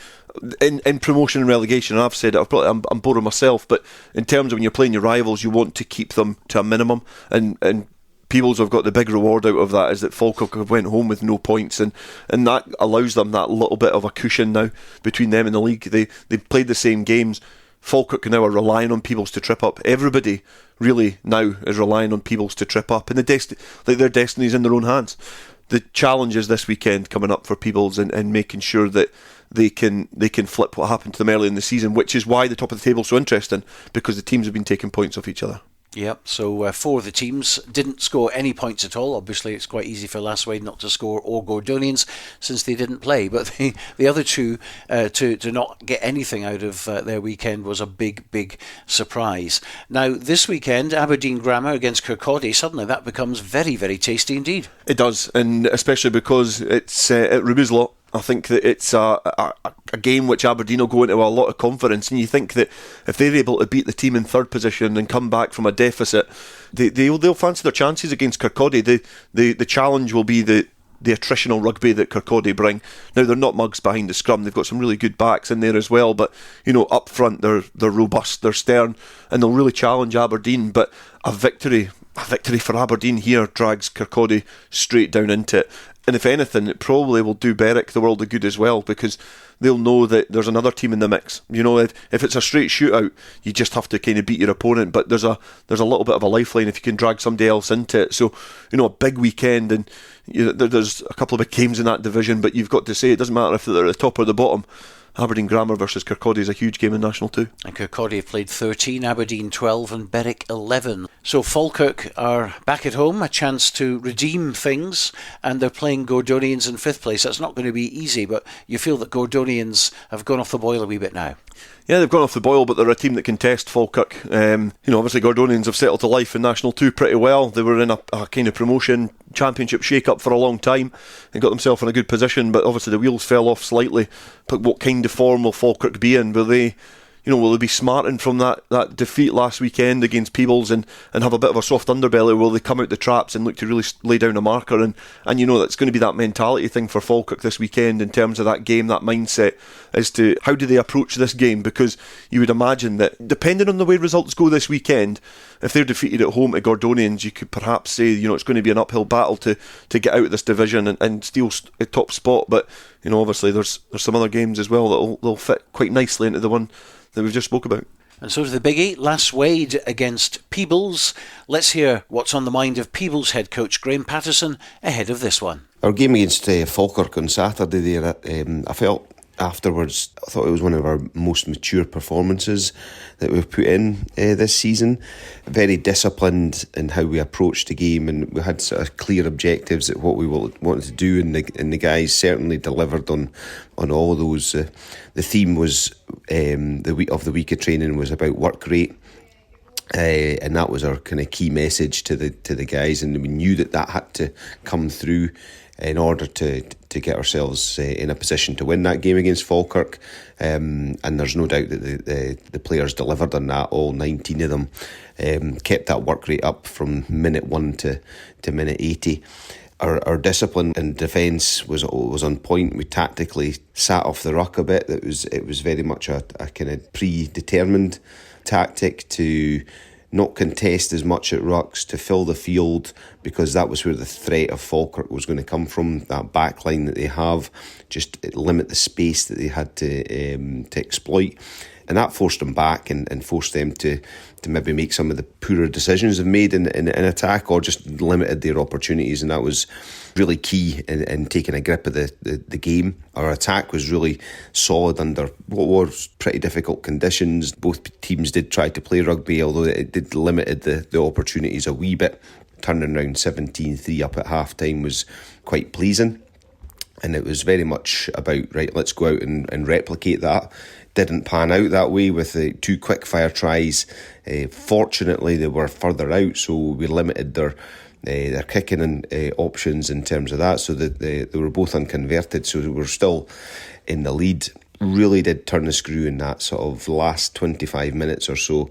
in promotion and relegation, and I've said it, I'm boring myself, but in terms of when you're playing your rivals, you want to keep them to a minimum, and Peebles have got the big reward out of that, is that Falkirk have went home with no points, and that allows them that little bit of a cushion now between them and the league. They've played the same games. Falkirk now are relying on Peebles to trip up. Everybody really now is relying on Peebles to trip up, and their destiny's in their own hands. the challenges this weekend coming up for Peebles and making sure that they can flip what happened to them early in the season, which is why the top of the table is so interesting, because the teams have been taking points off each other. Yep, so 4 of the teams didn't score any points at all. Obviously, it's quite easy for Lasswade not to score, or Gordonians, since they didn't play. But the other two, to not get anything out of their weekend was a big surprise. Now, this weekend, Aberdeen Grammar against Kirkcaldy, suddenly that becomes very, very tasty indeed. It does, and especially because it's at Rubislot. I think that it's a game which Aberdeen will go into a lot of confidence, and you think that if they're able to beat the team in third position and come back from a deficit, they'll fancy their chances against Kirkcaldy. The challenge will be the attritional rugby that Kirkcaldy bring. Now, they're not mugs behind the scrum. They've got some really good backs in there as well, but up front they're robust, they're stern, and they'll really challenge Aberdeen. But a victory for Aberdeen here drags Kirkcaldy straight down into it. And if anything, it probably will do Berwick the world of good as well, because they'll know that there's another team in the mix. If it's a straight shootout, you just have to kind of beat your opponent, but there's a little bit of a lifeline if you can drag somebody else into it. So, a big weekend, and there's a couple of big games in that division, but you've got to say it doesn't matter if they're at the top or the bottom. Aberdeen Grammar versus Kirkcaldy is a huge game in National 2. And Kirkcaldy have played 13, Aberdeen 12 and Berwick 11. So Falkirk are back at home, a chance to redeem things, and they're playing Gordonians in 5th place. That's not going to be easy, but you feel that Gordonians have gone off the boil a wee bit now. Yeah, they've gone off the boil, but they're a team that can test Falkirk. Obviously Gordonians have settled to life in National 2 pretty well. They were in a kind of promotion championship shake-up for a long time and got themselves in a good position, but obviously the wheels fell off slightly. But what kind of form will Falkirk be in? Will they be smarting from that defeat last weekend against Peebles and have a bit of a soft underbelly? Will they come out the traps and look to really lay down a marker? And that's going to be that mentality thing for Falkirk this weekend in terms of that game, that mindset as to how do they approach this game, because you would imagine that depending on the way results go this weekend, if they're defeated at home to Gordonians, you could perhaps say it's going to be an uphill battle to get out of this division and steal a top spot. But obviously there's some other games as well that'll fit quite nicely into the one that we've just spoke about. And so to the biggie, Lasswade against Peebles. Let's hear what's on the mind of Peebles head coach Graham Patterson ahead of this one. Our game against Falkirk on Saturday there, I felt afterwards, I thought it was one of our most mature performances that we've put in this season. Very disciplined in how we approached the game, and we had sort of clear objectives at what we wanted to do, and the guys certainly delivered on all of those. The theme was the week of training was about work rate. And that was our kind of key message to the guys, and we knew that had to come through in order to get ourselves in a position to win that game against Falkirk. And there's no doubt that the players delivered on that. All 19 of them kept that work rate up from minute 1 to minute 80. Our discipline and defence was on point. We tactically sat off the ruck a bit. It was very much a kind of predetermined tactic to not contest as much at rucks, to fill the field, because that was where the threat of Falkirk was going to come from. That back line that they have, just limit the space that they had to exploit. And that forced them back and forced them to maybe make some of the poorer decisions they've made in attack, or just limited their opportunities. And that was really key in taking a grip of the game. Our attack was really solid under what was pretty difficult conditions. Both teams did try to play rugby, although it did limited the opportunities a wee bit. Turning around 17-3 up at half-time was quite pleasing. And it was very much about, right, let's go out and replicate that. Didn't pan out that way with the 2 quick fire tries. Fortunately, they were further out, so we limited their kicking and options in terms of that, so that they were both unconverted, so we were still in the lead. Really did turn the screw in that sort of last 25 minutes or so.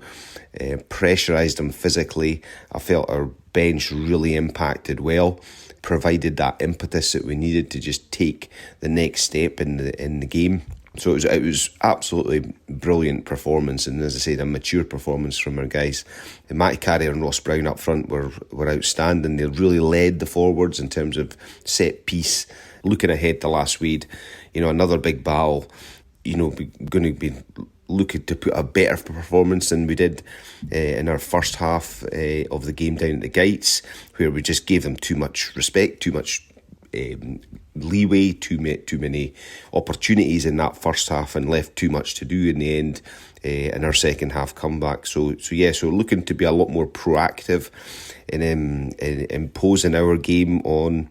Pressurised them physically. I felt our bench really impacted well, provided that impetus that we needed to just take the next step in the game. So it was absolutely brilliant performance, and as I said, a mature performance from our guys. Matty Carrier and Ross Brown up front were outstanding. They really led the forwards in terms of set piece. Looking ahead to Lasswade, another big battle. We're going to be looking to put a better performance than we did in our first half of the game down at the Gates, where we just gave them too much respect, too much leeway, too many opportunities in that first half, and left too much to do in the end in our second half comeback. So looking to be a lot more proactive in imposing our game on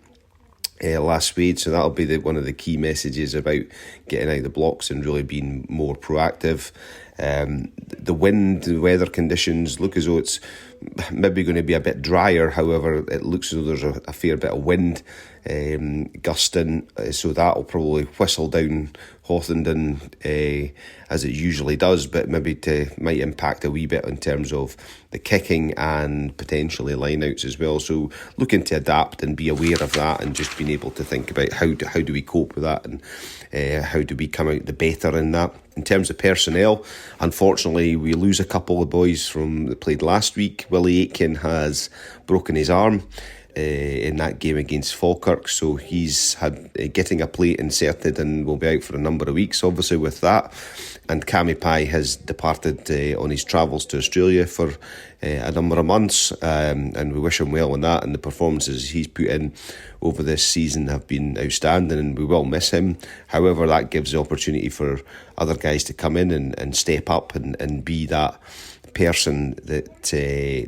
last week. So that'll be one of the key messages about getting out of the blocks and really being more proactive. The wind, the weather conditions look as though it's maybe going to be a bit drier. However, it looks as though there's a fair bit of wind gusting, so that'll probably whistle down Hawthornden as it usually does, but maybe might impact a wee bit in terms of the kicking and potentially lineouts as well. So looking to adapt and be aware of that, and just being able to think about how do we cope with that, and how do we come out the better in that. In terms of personnel, unfortunately we lose a couple of boys that played last week. Willie Aitken has broken his arm in that game against Falkirk, so he's had getting a plate inserted and will be out for a number of weeks obviously with that. And Cammy Pye has departed on his travels to Australia for a number of months, and we wish him well on that. And the performances he's put in over this season have been outstanding, and we will miss him. However, that gives the opportunity for other guys to come in and step up and be that person that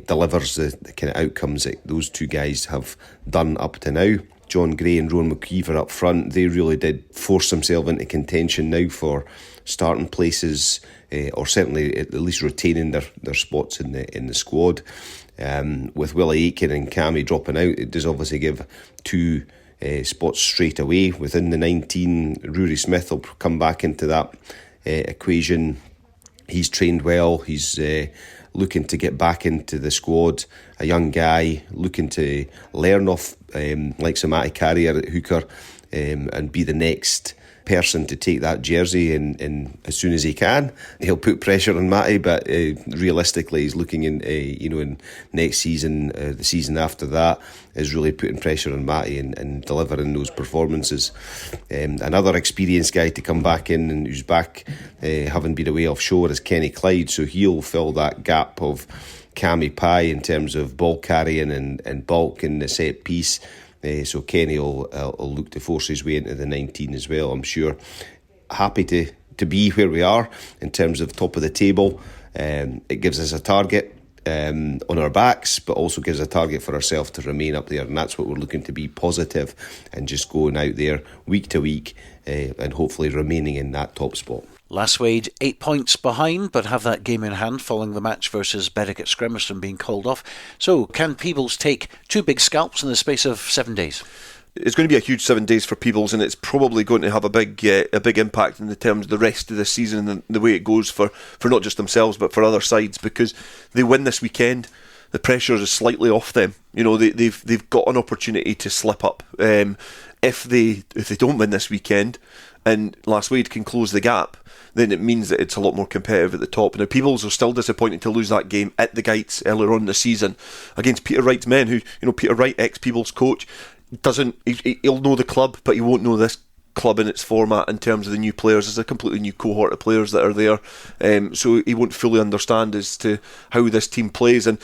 delivers the kind of outcomes that those two guys have done up to now. John Gray and Rowan McKeever up front, they really did force themselves into contention now for starting places, or certainly at least retaining their spots in the squad. With Willie Aitken and Cammy dropping out, it does obviously give two spots straight away within the 19. Rory Smith will come back into that equation. He's trained well. He's looking to get back into the squad. A young guy looking to learn off like Matty Carrier at hooker, and be the next person to take that jersey in as soon as he can. He'll put pressure on Matty, but realistically he's looking in next season, the season after that, is really putting pressure on Matty and delivering those performances. Another experienced guy to come back in, and who's back having been away offshore, is Kenny Clyde, so he'll fill that gap of Cammy Pye in terms of ball carrying and bulk in the set piece. So Kenny will look to force his way into the 19 as well, I'm sure. Happy to be where we are in terms of top of the table. It gives us a target on our backs, but also gives a target for ourselves to remain up there, and that's what we're looking to be positive and just going out there week to week and hopefully remaining in that top spot. Lasswade 8 points behind, but have that game in hand following the match versus Berwick at Scrimmerston being called off. So can Peebles take two big scalps in the space of 7 days? It's going to be a huge 7 days for Peebles, and it's probably going to have a big impact in the terms of the rest of the season and the way it goes for not just themselves but for other sides, because they win this weekend. The pressure is slightly off them. You know, they've got an opportunity to slip up. If they don't win this weekend and Lasswade can close the gap, then it means that it's a lot more competitive at the top. Now, Peebles are still disappointed to lose that game at the Gates earlier on in the season against Peter Wright's men, who, Peter Wright, ex-Peebles coach, he'll know the club, but he won't know this club in its format in terms of the new players. There's a completely new cohort of players that are there, so he won't fully understand as to how this team plays. And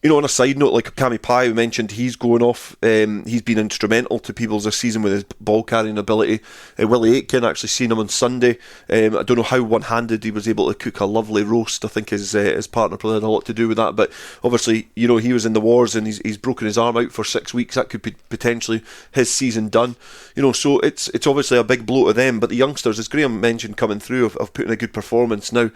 on a side note, like Cammy Pye, we mentioned, he's going off. He's been instrumental to Peebles this season with his ball carrying ability. Willie Aitken, actually seen him on Sunday. I don't know how one-handed he was able to cook a lovely roast. I think his partner probably had a lot to do with that. But obviously, he was in the wars and he's broken his arm out for 6 weeks. That could be potentially his season done. So it's obviously a big blow to them. But the youngsters, as Graham mentioned, coming through, have put in a good performance. Now,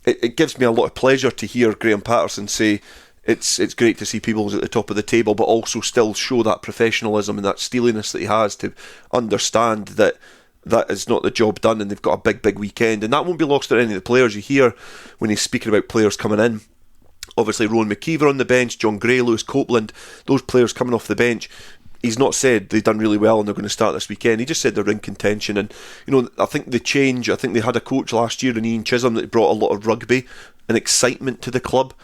it gives me a lot of pleasure to hear Graham Patterson say it's great to see Peebles at the top of the table, but also still show that professionalism and that steeliness that he has to understand that is not the job done, and they've got a big weekend, and that won't be lost on any of the players. You hear when he's speaking about players coming in, obviously Rowan McKeever on the bench, John Gray, Lewis Copeland, those players coming off the bench. He's not said they've done really well and they're going to start this weekend. He just said they're in contention. And I think they had a coach last year in Ian Chisholm that brought a lot of rugby and excitement to the club.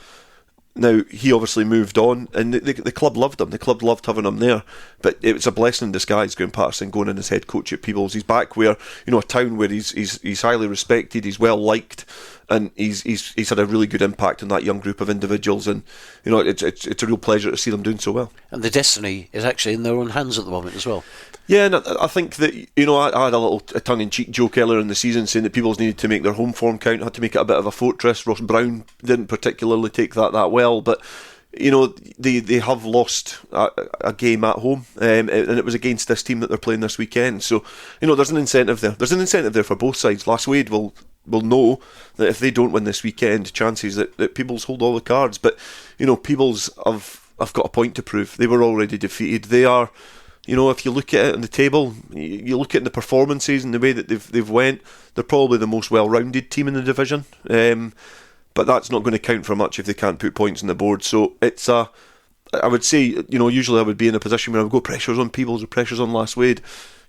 Now, he obviously moved on, and the club loved him. The club loved having him there. But it was a blessing in disguise, Graham Patterson going in as head coach at Peebles. He's back where, a town where he's highly respected, he's well liked, and he's had a really good impact on that young group of individuals, and it's a real pleasure to see them doing so well. And the destiny is actually in their own hands at the moment as well. Yeah, and I think that, I had a tongue-in-cheek joke earlier in the season saying that Peebles needed to make their home form count, had to make it a bit of a fortress. Ross Brown didn't particularly take that well, but they have lost a game at home, and it was against this team that they're playing this weekend. So there's an incentive there. There's an incentive there for both sides. Last Wade will know that if they don't win this weekend, chances that Peebles hold all the cards. But Peebles have got a point to prove. They were already defeated. They are. If you look at it on the table, you look at the performances and the way that they've went, they're probably the most well-rounded team in the division. But that's not going to count for much if they can't put points on the board. So it's I would say, usually I would be in a position where I would go pressures on Peebles or pressures on Last Wade.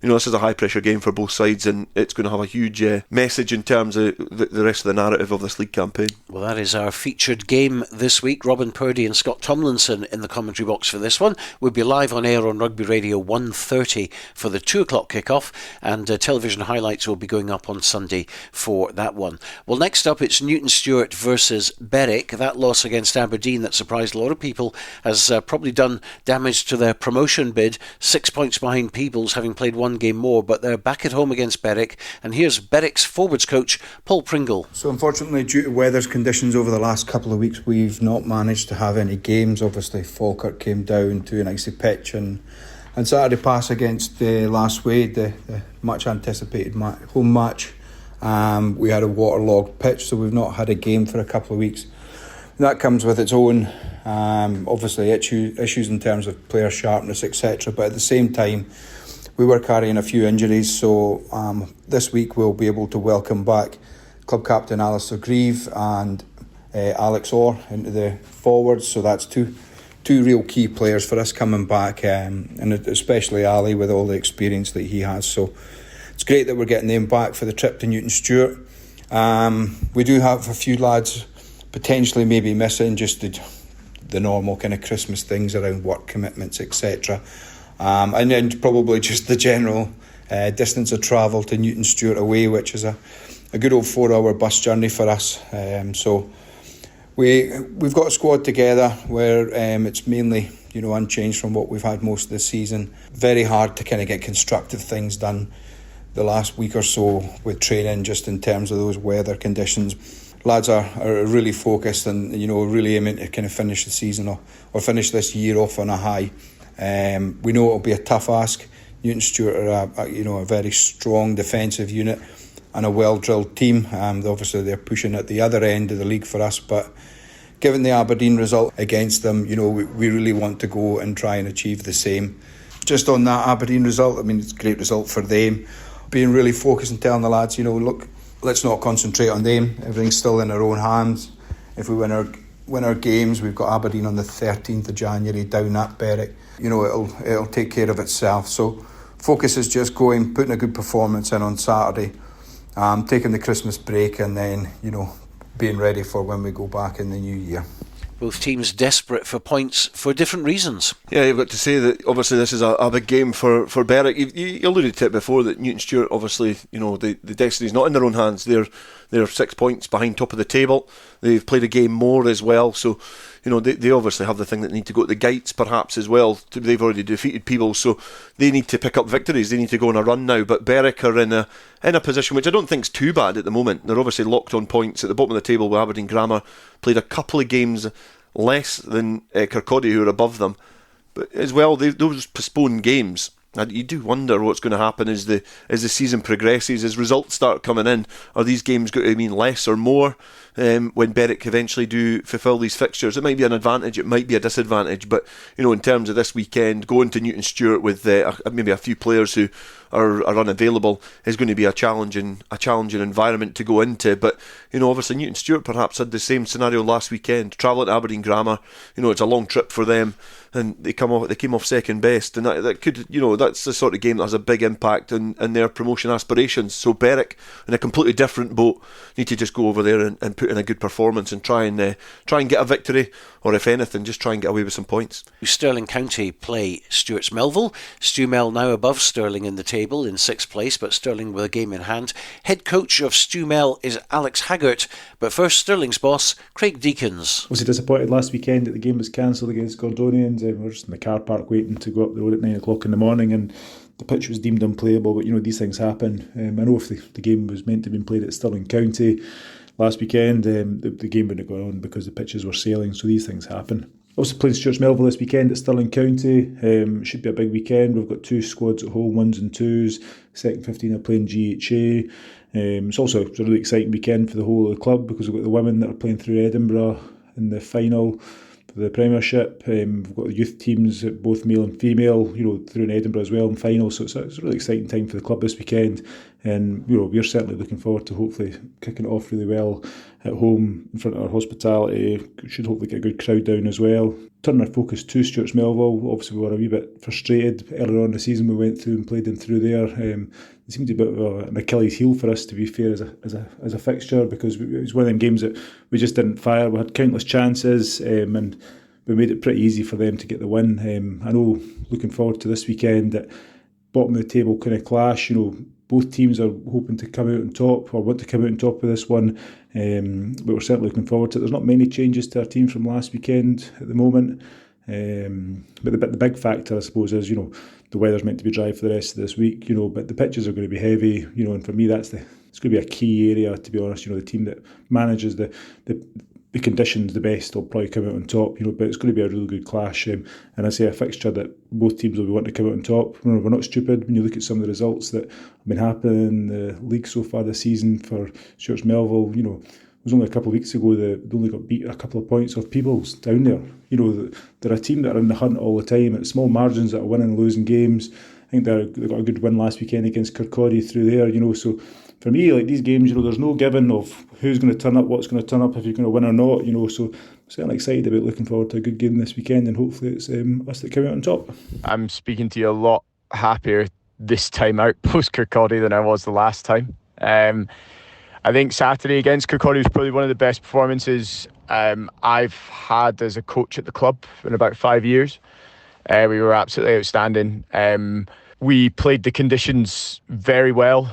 This is a high pressure game for both sides, and it's going to have a huge message in terms of the rest of the narrative of this league campaign. Well, that is our featured game this week. Robin Purdy and Scott Tomlinson in the commentary box for this one. We'll be live on air on Rugby Radio 1:30 for the 2 o'clock kickoff, and television highlights will be going up on Sunday for that one. Well, next up it's Newton Stewart versus Berwick. That loss against Aberdeen that surprised a lot of people has probably done damage to their promotion bid. 6 points behind Peebles, having played one game more, but they're back at home against Berwick, and here's Berwick's forwards coach Paul Pringle. So unfortunately, due to weather's conditions over the last couple of weeks, we've not managed to have any games. Obviously Falkirk came down to an icy pitch, and Saturday pass against Last Wade, the much anticipated home match, we had a waterlogged pitch, so we've not had a game for a couple of weeks. That comes with its own obviously issues in terms of player sharpness, etc. But at the same time, we were carrying a few injuries, so this week we'll be able to welcome back club captain Alistair Grieve and Alex Orr into the forwards. So that's two real key players for us coming back, and especially Ali with all the experience that he has. So it's great that we're getting them back for the trip to Newton Stewart. We do have a few lads potentially maybe missing, just the normal kind of Christmas things around work commitments, etc. And then probably just the general distance of travel to Newton Stewart away, which is a good old 4-hour bus journey for us. So we've got a squad together where it's mainly unchanged from what we've had most of the season. Very hard to kind of get constructive things done the last week or so with training, just in terms of those weather conditions. Lads are really focused and really aiming to kind of finish the season or finish this year off on a high. We know it'll be a tough ask. Newton Stewart are a very strong defensive unit and a well-drilled team. Obviously they're pushing at the other end of the league for us, but given the Aberdeen result against them, we really want to go and try and achieve the same. Just on that Aberdeen result, I mean, it's a great result for them. Being really focused and telling the lads, look, let's not concentrate on them. Everything's still in our own hands. If we win our games, we've got Aberdeen on the 13th of January down at Berwick. It'll take care of itself. So focus is just putting a good performance in on Saturday, taking the Christmas break, and then being ready for when we go back in the new year. Both teams desperate for points for different reasons. Yeah, you've got to say that obviously this is a big game for Berwick. You alluded to it before that Newton Stewart, obviously, the destiny's not in their own hands. They're 6 points behind top of the table. They've played a game more as well, so they obviously have the thing that they need to go to the Gates perhaps as well. They've already defeated Peebles, so they need to pick up victories. They need to go on a run now. But Berwick are in a position which I don't think is too bad at the moment. They're obviously locked on points at the bottom of the table with Aberdeen Grammar. Played a couple of games less than Kirkcaldy, who are above them, but as well those postponed games. And you do wonder what's going to happen as the season progresses, as results start coming in. Are these games going to mean less or more when Berwick eventually do fulfil these fixtures? It might be an advantage, it might be a disadvantage, but in terms of this weekend, going to Newton Stewart with maybe a few players who are unavailable is going to be a challenging environment to go into. But obviously Newton Stewart perhaps had the same scenario last weekend, travelling to Aberdeen Grammar. It's a long trip for them, and they came off second best, and that could that's the sort of game that has a big impact on their promotion aspirations. So Berwick, in a completely different boat, need to just go over there and put in a good performance and try and get a victory, or if anything, just try and get away with some points. Stirling County play Stewart's Melville. Stu Mel now above Stirling in the table. table in 6th place, but Stirling with a game in hand. Head coach of Stumel is Alex Haggart, but first Stirling's boss, Craig Deakins. Was he disappointed last weekend that the game was cancelled against Gordonians? We were just in the car park waiting to go up the road at 9 o'clock in the morning, and the pitch was deemed unplayable, but these things happen. I know if the game was meant to have been played at Stirling County last weekend, the game wouldn't have gone on because the pitches were sailing, so these things happen. Also playing Stuart Melville this weekend at Stirling County. It should be a big weekend. We've got 2 squads at home, 1s and 2s. Second 15 are playing GHA. It's also a really exciting weekend for the whole of the club because we've got the women that are playing through Edinburgh in the final for the Premiership. We've got the youth teams, both male and female, through in Edinburgh as well in final. So it's a really exciting time for the club this weekend. And we're certainly looking forward to hopefully kicking it off really well at home in front of our hospitality. Should hopefully get a good crowd down as well. Turning our focus to Stuart Melville, obviously we were a wee bit frustrated earlier on in the season. We went through and played them through there. It seemed to be a bit of an Achilles heel for us, to be fair, as a fixture, because it was one of them games that we just didn't fire. We had countless chances, and we made it pretty easy for them to get the win. I know, looking forward to this weekend, that bottom of the table kind of clash. Both teams are hoping to come out on top, or want to come out on top of this one, but we're certainly looking forward to it. There's not many changes to our team from last weekend at the moment, but the big factor, I suppose, is the weather's meant to be dry for the rest of this week, but the pitches are going to be heavy, and for me it's going to be a key area, to be honest. The team that manages the conditions the best will probably come out on top, but it's going to be a really good clash, and I say a fixture that both teams will be wanting to come out on top. We're not stupid when you look at some of the results that have been happening in the league so far this season for Stuart Melville. It was only a couple of weeks ago that they only got beat a couple of points off Peebles down there. They're a team that are in the hunt all the time at small margins, that are winning and losing games. I think they got a good win last weekend against Kirkcaldy through there, so for me, these games, there's no given of who's going to turn up, what's going to turn up, if you're going to win or not, so I'm certainly excited about looking forward to a good game this weekend, and hopefully it's us that come out on top. I'm speaking to you a lot happier this time out post Kirkcaldy than I was the last time. I think Saturday against Kirkcaldy was probably one of the best performances I've had as a coach at the club in about 5 years. We were absolutely outstanding. We played the conditions very well.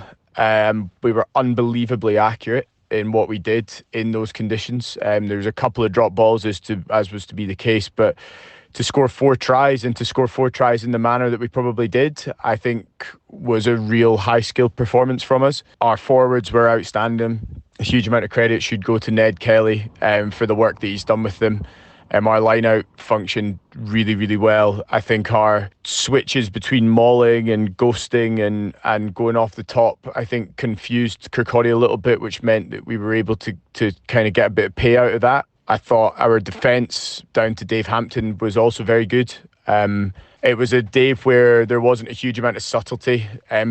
We were unbelievably accurate in what we did in those conditions. There was a couple of drop balls as was to be the case, but to score 4 tries and to score 4 tries in the manner that we probably did, I think was a real high-skilled performance from us. Our forwards were outstanding. A huge amount of credit should go to Ned Kelly for the work that he's done with them. Our line-out functioned really, really well. I think our switches between mauling and ghosting and going off the top, I think, confused Kirkcaldy a little bit, which meant that we were able to kind of get a bit of pay out of that. I thought our defence down to Dave Hampton was also very good. It was a day where there wasn't a huge amount of subtlety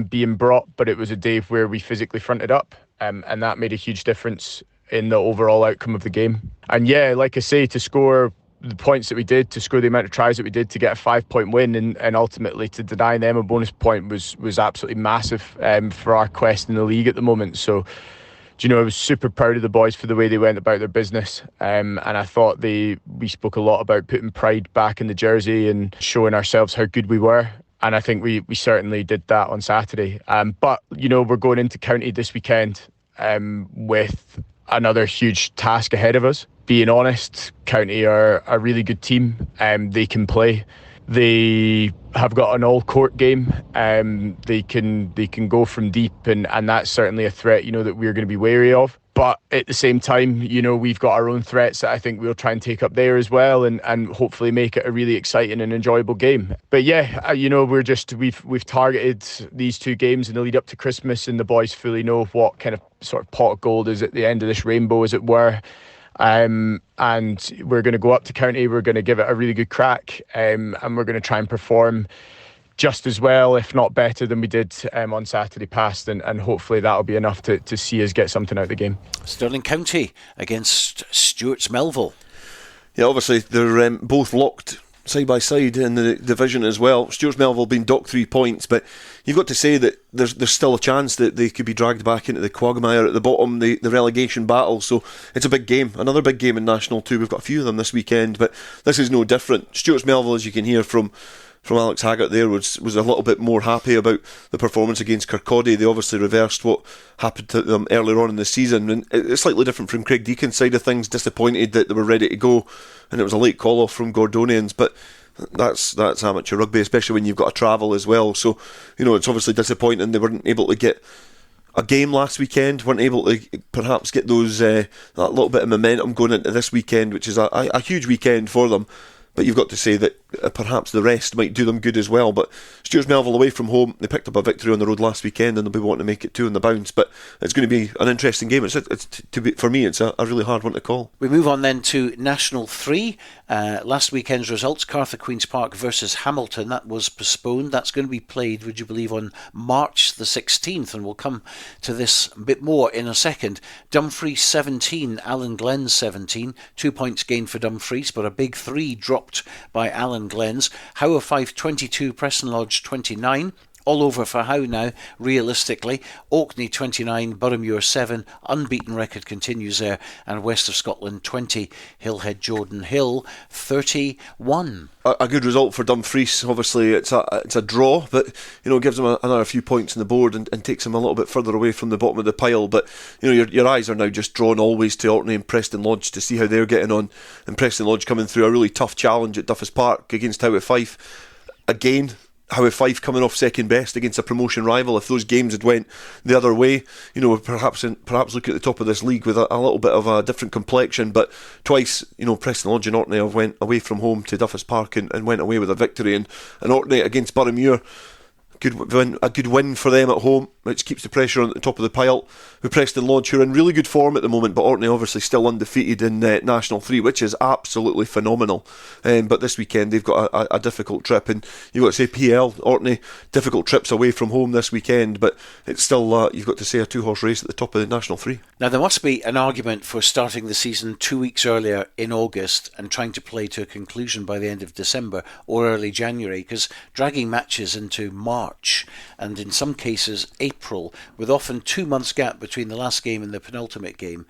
being brought, but it was a day where we physically fronted up, and that made a huge difference in the overall outcome of the game. And yeah, like I say, to score the points that we did, to score the amount of tries that we did, to get a 5-point win and ultimately to deny them a bonus point was absolutely massive for our quest in the league at the moment. So, I was super proud of the boys for the way they went about their business, and I thought we spoke a lot about putting pride back in the jersey and showing ourselves how good we were, and I think we certainly did that on Saturday. But we're going into County this weekend with another huge task ahead of us. Being honest, County are a really good team. They can play. They have got an all-court game. They can go from deep, and that's certainly a threat, that we're going to be wary of. But at the same time, we've got our own threats that I think we'll try and take up there as well, and hopefully make it a really exciting and enjoyable game. But yeah, we've targeted these 2 games in the lead up to Christmas, and the boys fully know what kind of sort of pot of gold is at the end of this rainbow, as it were. And we're going to go up to County, we're going to give it a really good crack, and we're going to try and perform just as well, if not better, than we did on Saturday past, and hopefully that'll be enough to see us get something out of the game. Stirling County against Stuart's Melville. Yeah, obviously they're both locked side by side in the division as well. Stuart's Melville being docked 3 points, but you've got to say that there's still a chance that they could be dragged back into the quagmire at the bottom, the relegation battle. So it's a big game, another big game in National 2. We've got a few of them this weekend, but this is no different. Stuart's Melville, as you can hear from Alex Haggart there was a little bit more happy about the performance against Kirkcaldy. They obviously reversed what happened to them earlier on in the season, and it's slightly different from Craig Deacon's side of things. Disappointed that they were ready to go, and it was a late call off from Gordonians, but that's amateur rugby, especially when you've got to travel as well. So it's obviously disappointing they weren't able to get a game last weekend, weren't able to perhaps get those that little bit of momentum going into this weekend, which is a huge weekend for them. But you've got to say that perhaps the rest might do them good as well. But Stewart's Melville away from home, they picked up a victory on the road last weekend, and they'll be wanting to make it 2 on the bounce. But it's going to be an interesting game. For me, it's a really hard one to call. We move on then to National 3. Last weekend's results, Cartha Queen's Park versus Hamilton. That was postponed. That's going to be played, would you believe, on March the 16th. And we'll come to this a bit more in a second. Dumfries 17, Allen Glens 17. 2 points gained for Dumfries, but a big 3 dropped by Allen Glens. Howe 5 22, Preston Lodge 29. All over for Howe now, realistically. Orkney 29, Boroughmuir 7. Unbeaten record continues there. And West of Scotland 20, Hillhead Jordan Hill 31. A good result for Dumfries. Obviously it's a draw, but gives them another few points on the board and takes them a little bit further away from the bottom of the pile. But your eyes are now just drawn always to Orkney and Preston Lodge to see how they're getting on. And Preston Lodge coming through a really tough challenge at Duffus Park against Howe Fife. Again, Howe Fife coming off second best against a promotion rival. If those games had went the other way, perhaps look at the top of this league with a little bit of a different complexion. But twice, Preston Lodge and Orkney have went away from home to Duffus Park and went away with a victory. And Orkney against Boroughmuir, a good win for them at home, which keeps the pressure on the top of the pile. With Preston Lodge, who are in really good form at the moment, but Orkney obviously still undefeated in National 3, which is absolutely phenomenal. But this weekend they've got a difficult trip, and you've got to say PL, Orkney, difficult trips away from home this weekend, but it's still, you've got to say, a 2-horse race at the top of the National 3. Now there must be an argument for starting the season 2 weeks earlier in August and trying to play to a conclusion by the end of December or early January, because dragging matches into March and in some cases April, with often 2 months gap between the last game and the penultimate game,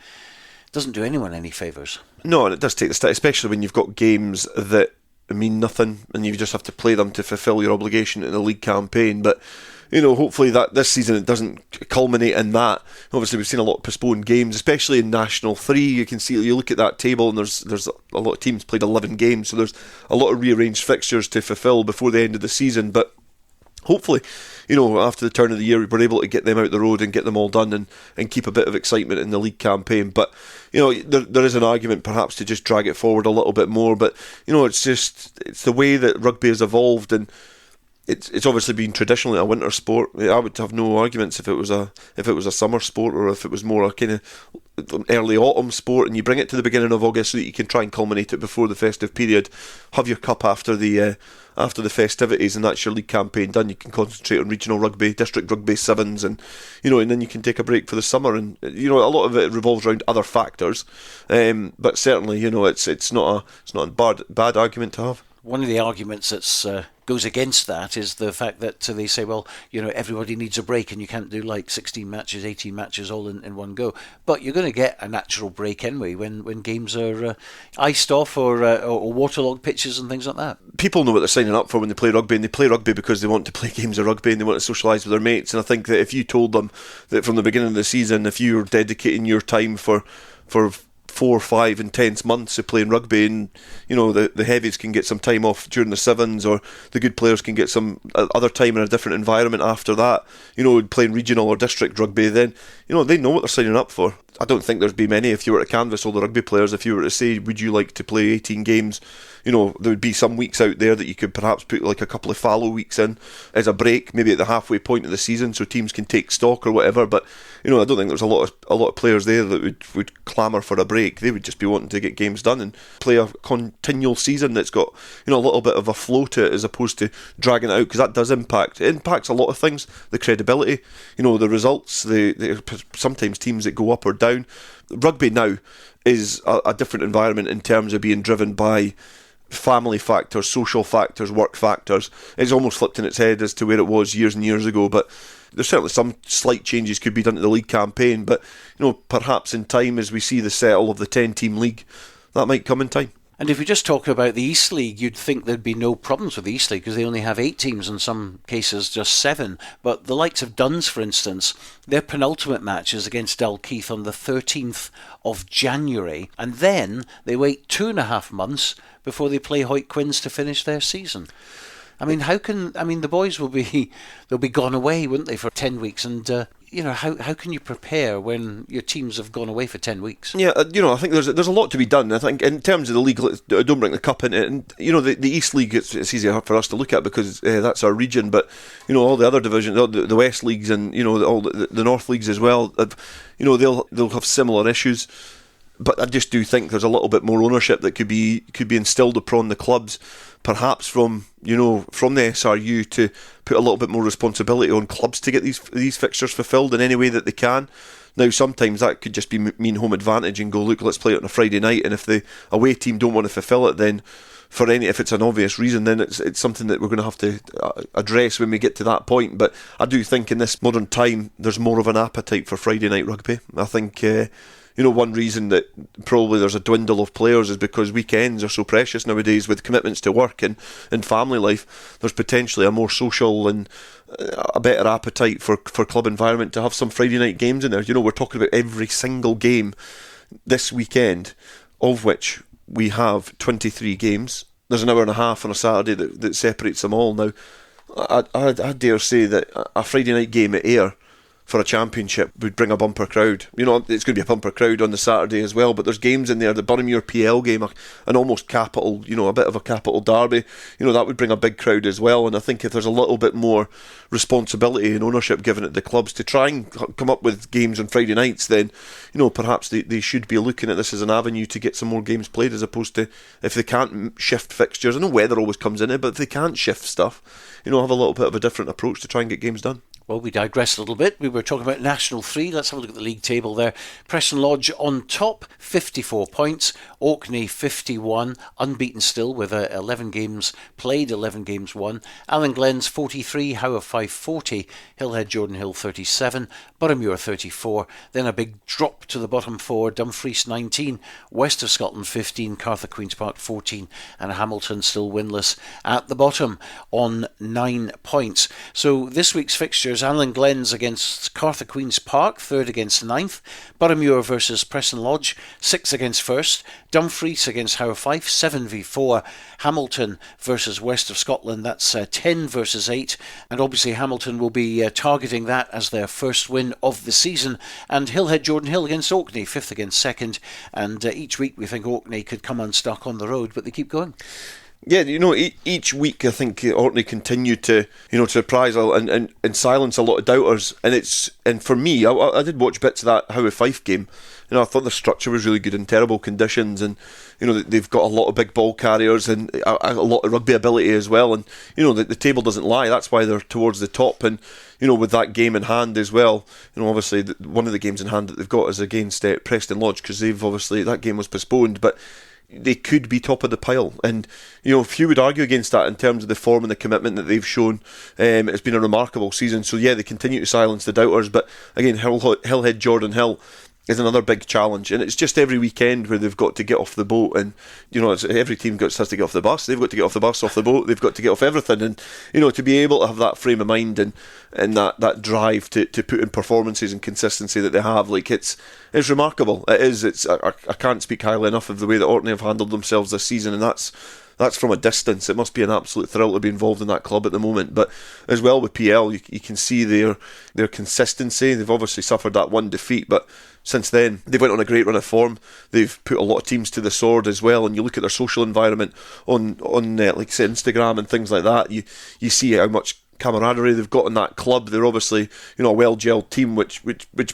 doesn't do anyone any favours. No, and it does take the start, especially when you've got games that mean nothing and you just have to play them to fulfil your obligation in the league campaign. But hopefully that this season it doesn't culminate in that. Obviously we've seen a lot of postponed games, especially in National 3. You can see, you look at that table and there's a lot of teams played 11 games, so there's a lot of rearranged fixtures to fulfil before the end of the season. But hopefully, after the turn of the year, we're able to get them out the road and get them all done and keep a bit of excitement in the league campaign. But, there is an argument perhaps to just drag it forward a little bit more. But, it's the way that rugby has evolved, and it's obviously been traditionally a winter sport. I would have no arguments if it was a summer sport, or if it was more a kind of early autumn sport, and you bring it to the beginning of August so that you can try and culminate it before the festive period. Have your cup after the festivities, and that's your league campaign done. You can concentrate on regional rugby, district rugby, sevens, and then you can take a break for the summer. And a lot of it revolves around other factors, but certainly it's not a bad argument to have. One of the arguments that's goes against that is the fact that they say, well, everybody needs a break and you can't do like 16 matches, 18 matches all in one go. But you're going to get a natural break anyway when games are iced off or waterlogged pitches and things like that. People know what they're signing up for when they play rugby, and they play rugby because they want to play games of rugby and they want to socialise with their mates. And I think that if you told them that from the beginning of the season, if you were dedicating your time for 4, 5 intense months of playing rugby, and the heavies can get some time off during the sevens, or the good players can get some other time in a different environment after that, playing regional or district rugby, then they know what they're signing up for. I don't think there'd be many, if you were to canvass all the rugby players, if you were to say, would you like to play 18 games, there would be some weeks out there that you could perhaps put like a couple of fallow weeks in as a break, maybe at the halfway point of the season, so teams can take stock or whatever. But I don't think there's a lot of players there that would clamour for a break. They would just be wanting to get games done and play a continual season that's got a little bit of a flow to it, as opposed to dragging it out, because that does impact. It impacts a lot of things, the credibility, the results, sometimes teams that go up or down. Rugby now is a different environment in terms of being driven by family factors, social factors, work factors. It's almost flipped in its head as to where it was years and years ago, but there's certainly some slight changes could be done to the league campaign. But perhaps in time, as we see the settle of the 10-team league, that might come in time. And if we just talk about the East League, you'd think there'd be no problems with the East League because they only have 8 teams, in some cases just 7. But the likes of Duns, for instance, their penultimate match is against Dalkeith on the 13th of January, and then they wait 2.5 months before they play Hawick Quins to finish their season. I mean, the boys they'll be gone away, wouldn't they, for 10 weeks? And, how can you prepare when your teams have gone away for 10 weeks? Yeah, I think there's a lot to be done. I think in terms of the league, don't bring the cup in it. And, the East League, it's easier for us to look at because that's our region. But, all the other divisions, the West Leagues and, all the North Leagues as well, they'll have similar issues. But I just do think there's a little bit more ownership that could be instilled upon the clubs, perhaps from the SRU, to put a little bit more responsibility on clubs to get these fixtures fulfilled in any way that they can. Now, sometimes that could just mean home advantage and go, look, let's play it on a Friday night, and if the away team don't want to fulfil it, then if it's an obvious reason, then it's something that we're going to have to address when we get to that point. But I do think in this modern time, there's more of an appetite for Friday night rugby. I think one reason that probably there's a dwindle of players is because weekends are so precious nowadays with commitments to work and family life. There's potentially a more social and a better appetite for club environment to have some Friday night games in there. We're talking about every single game this weekend, of which we have 23 games. There's an hour and a half on a Saturday that separates them all. Now, I dare say that a Friday night game at Ayr for a championship would bring a bumper crowd. It's going to be a bumper crowd on the Saturday as well, but there's games in there, the Boroughmuir PL game, an almost capital, a bit of a capital derby, that would bring a big crowd as well. And I think if there's a little bit more responsibility and ownership given at the clubs to try and come up with games on Friday nights, then, perhaps they should be looking at this as an avenue to get some more games played, as opposed to, if they can't shift fixtures, I know weather always comes in it, but if they can't shift stuff, have a little bit of a different approach to try and get games done. Well, we digressed a little bit. We were talking about National 3. Let's have a look at the league table there. Preston Lodge on top, 54 points. Orkney, 51. Unbeaten still with 11 games played, 11 games won. Allen Glens, 43. Howe 40. Hillhead Jordan Hill, 37. Boroughmuir, 34. Then a big drop to the bottom 4. Dumfries, 19. West of Scotland, 15. Cartha Queen's Park, 14. And Hamilton still winless at the bottom on 9 points. So this week's fixtures: Allen Glens against Cartha Queen's Park, 3rd against 9th. Boroughmuir versus Preston Lodge, 6th against 1st. Dumfries against Howe Fife, 7v4. Hamilton versus West of Scotland, that's 10 versus 8. And obviously Hamilton will be targeting that as their first win of the season. And Hillhead Jordan Hill against Orkney, 5th against 2nd. And each week we think Orkney could come unstuck on the road, but they keep going. Yeah, each week I think Orkney continue to surprise and silence a lot of doubters, and for me, I did watch bits of that Howe Fife game. I thought the structure was really good in terrible conditions, and they've got a lot of big ball carriers and a lot of rugby ability as well, and the table doesn't lie. That's why they're towards the top, and with that game in hand as well. Obviously one of the games in hand that they've got is against Preston Lodge, because that game was postponed, but they could be top of the pile, and few would argue against that in terms of the form and the commitment that they've shown. It's been a remarkable season, so yeah, they continue to silence the doubters, but again, Hillhead Jordan Hill is another big challenge, and it's just every weekend where they've got to get off the boat, and every team has to get off the bus. They've got to get off the bus, off the boat. They've got to get off everything, and to be able to have that frame of mind and that drive to put in performances and consistency that they have, it's remarkable. It is. I can't speak highly enough of the way that Orkney have handled themselves this season, and that's from a distance. It must be an absolute thrill to be involved in that club at the moment. But as well with PL, you can see their consistency. They've obviously suffered that one defeat, but since then they've went on a great run of form. They've put a lot of teams to the sword as well, and you look at their social environment on like say Instagram and things like that, you see how much camaraderie they've got in that club. They're obviously a well-gelled team which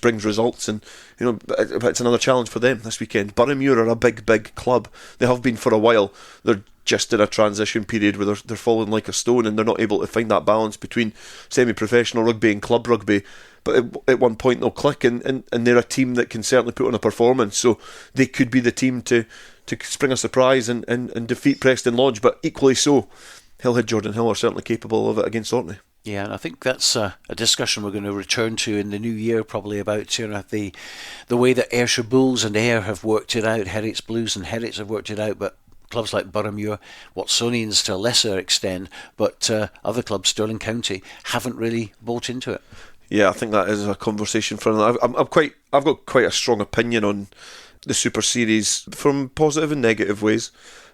brings results, and it's another challenge for them this weekend. Boroughmuir are a big club. They have been for a while. They're just in a transition period where they're falling like a stone, and they're not able to find that balance between semi-professional rugby and club rugby. But at one point they'll click, and they're a team that can certainly put on a performance, so they could be the team to spring a surprise and defeat Preston Lodge. But equally so, Hillhead Jordan Hill are certainly capable of it against Orkney. Yeah, and I think that's a discussion we're going to return to in the new year, probably about the way that Ayrshire Bulls and Ayr have worked it out, Heriots Blues and Heriots have worked it out. But clubs like Boroughmuir, Watsonians to a lesser extent, but other clubs, Stirling County, haven't really bought into it. Yeah, I think that is a conversation for another. I've got quite a strong opinion on the Super Series from positive and negative ways.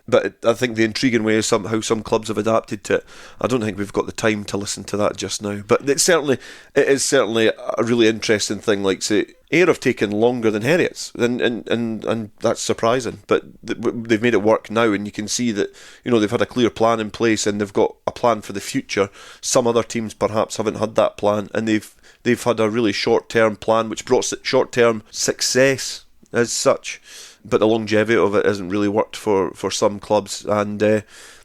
But I think the intriguing way is how some clubs have adapted to it. I don't think we've got the time to listen to that just now. But it is certainly a really interesting thing. Like, say, Ayr have taken longer than Heriots, and that's surprising. But they've made it work now, and you can see that, you know, they've had a clear plan in place, and they've got a plan for the future. Some other teams perhaps haven't had that plan, and they've had a really short-term plan, which brought short-term success as such. But the longevity of it hasn't really worked for some clubs, and teams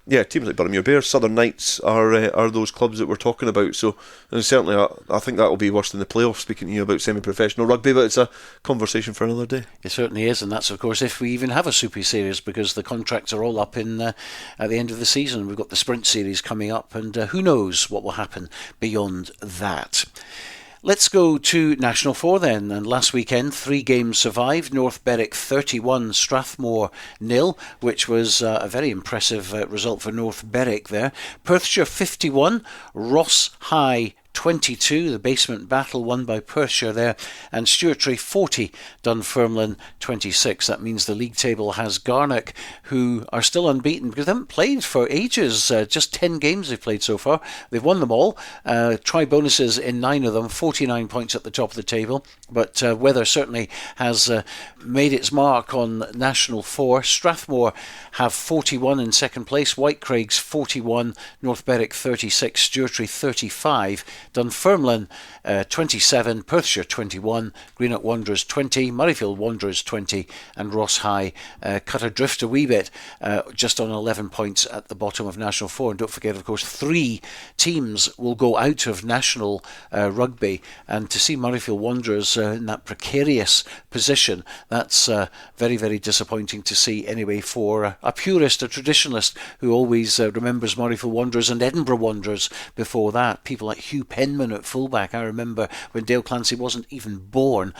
like Boroughmuir Bears, Southern Knights are those clubs that we're talking about. So, and certainly I think that will be worse than the playoffs, speaking to you about semi-professional rugby, but it's a conversation for another day. It certainly is, and that's of course if we even have a Super Series, because the contracts are all up in at the end of the season. We've got the Sprint Series coming up, and who knows what will happen beyond that. Let's go to National 4 then, and last weekend 3 games survived. North Berwick 31, Strathmore 0, which was a very impressive result for North Berwick there. Perthshire 51, Ross High 22, the basement battle won by Perthshire there, and Stewartry 40, Dunfermline 26. That means the league table has Garnock, who are still unbeaten because they haven't played for ages. Just 10 games they've played so far. They've won them all. Try bonuses in 9 of them, 49 points at the top of the table. But weather certainly has made its mark on National 4. Strathmore have 41 in second place, Whitecraigs 41, North Berwick 36, Stewartry 35, Dunfermline 27, Perthshire 21, Greenock Wanderers 20, Murrayfield Wanderers 20, and Ross High cut adrift a wee bit, just on 11 points at the bottom of National 4. And don't forget, of course, 3 teams will go out of National Rugby, and to see Murrayfield Wanderers in that precarious position, that's very, very disappointing to see anyway for a purist, a traditionalist who always remembers Murrayfield Wanderers and Edinburgh Wanderers before that. People like Hugh Penman at fullback. I remember when Dale Clancy wasn't even born,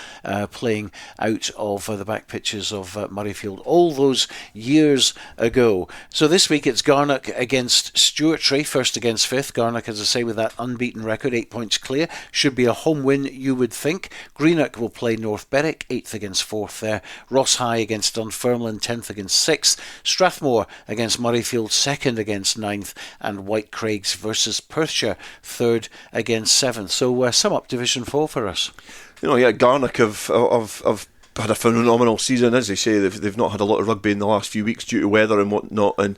playing out of the back pitches of Murrayfield all those years ago. So this week it's Garnock against Stewartry, first against fifth. Garnock, as I say, with that unbeaten record, 8 points clear. Should be a home win, you would think. Greenock will play North Berwick, 8th against 4th there. Ross High against Dunfermline, 10th against 6th. Strathmore against Murrayfield, 2nd against 9th. And Whitecraigs versus Perthshire, 3rd against 7th. So sum up Division 4 for us. You know, yeah, Garnock have had a phenomenal season, as they say. They've not had a lot of rugby in the last few weeks due to weather and whatnot, and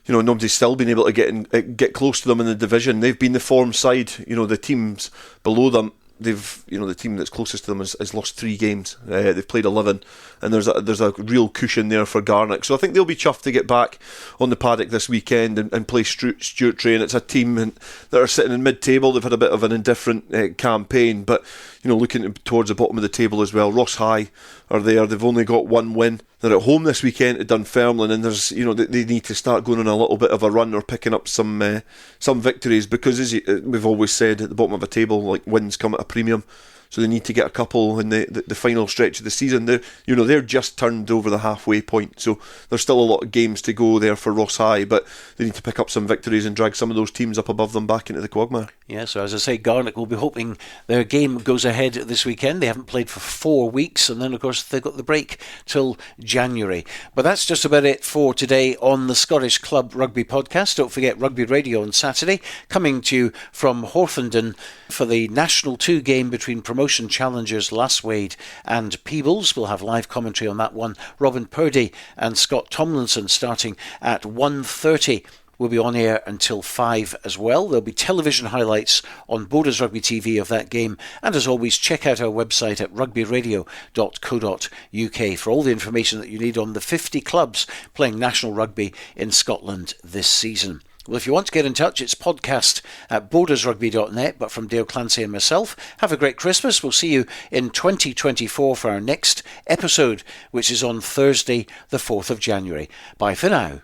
you know, nobody's still been able to get close to them in the division. They've been the form side. You know, the teams below them, the team that's closest to them has lost 3 games. They've played 11, and there's a real cushion there for Garnock. So I think they'll be chuffed to get back on the paddock this weekend and play Stewartry. And it's a team that are sitting in mid-table. They've had a bit of an indifferent campaign, but you know, looking towards the bottom of the table as well. Ross High are there. They've only got 1 win. They're at home this weekend to Dunfermline, and there's, you know, they need to start going on a little bit of a run or picking up some victories, because as we've always said, at the bottom of a table, like, wins come at a premium. So they need to get a couple in the final stretch of the season. They're just turned over the halfway point, so there's still a lot of games to go there for Ross High, but they need to pick up some victories and drag some of those teams up above them back into the quagmire. Yeah, so as I say, Garnock will be hoping their game goes ahead this weekend. They haven't played for 4 weeks, and then of course they've got the break till January. But that's just about it for today on the Scottish Club Rugby Podcast. Don't forget Rugby Radio on Saturday, coming to you from Hawthornden for the National 2 game between promotion challengers Lasswade and Peebles. We'll have live commentary on that one. Robin Purdy and Scott Tomlinson starting at 1:30. We'll be on air until 5 as well. There'll be television highlights on Borders Rugby TV of that game. And as always, check out our website at rugbyradio.co.uk for all the information that you need on the 50 clubs playing national rugby in Scotland this season. Well, if you want to get in touch, it's podcast at bordersrugby.net. But from Dale Clancy and myself, have a great Christmas. We'll see you in 2024 for our next episode, which is on Thursday, the 4th of January. Bye for now.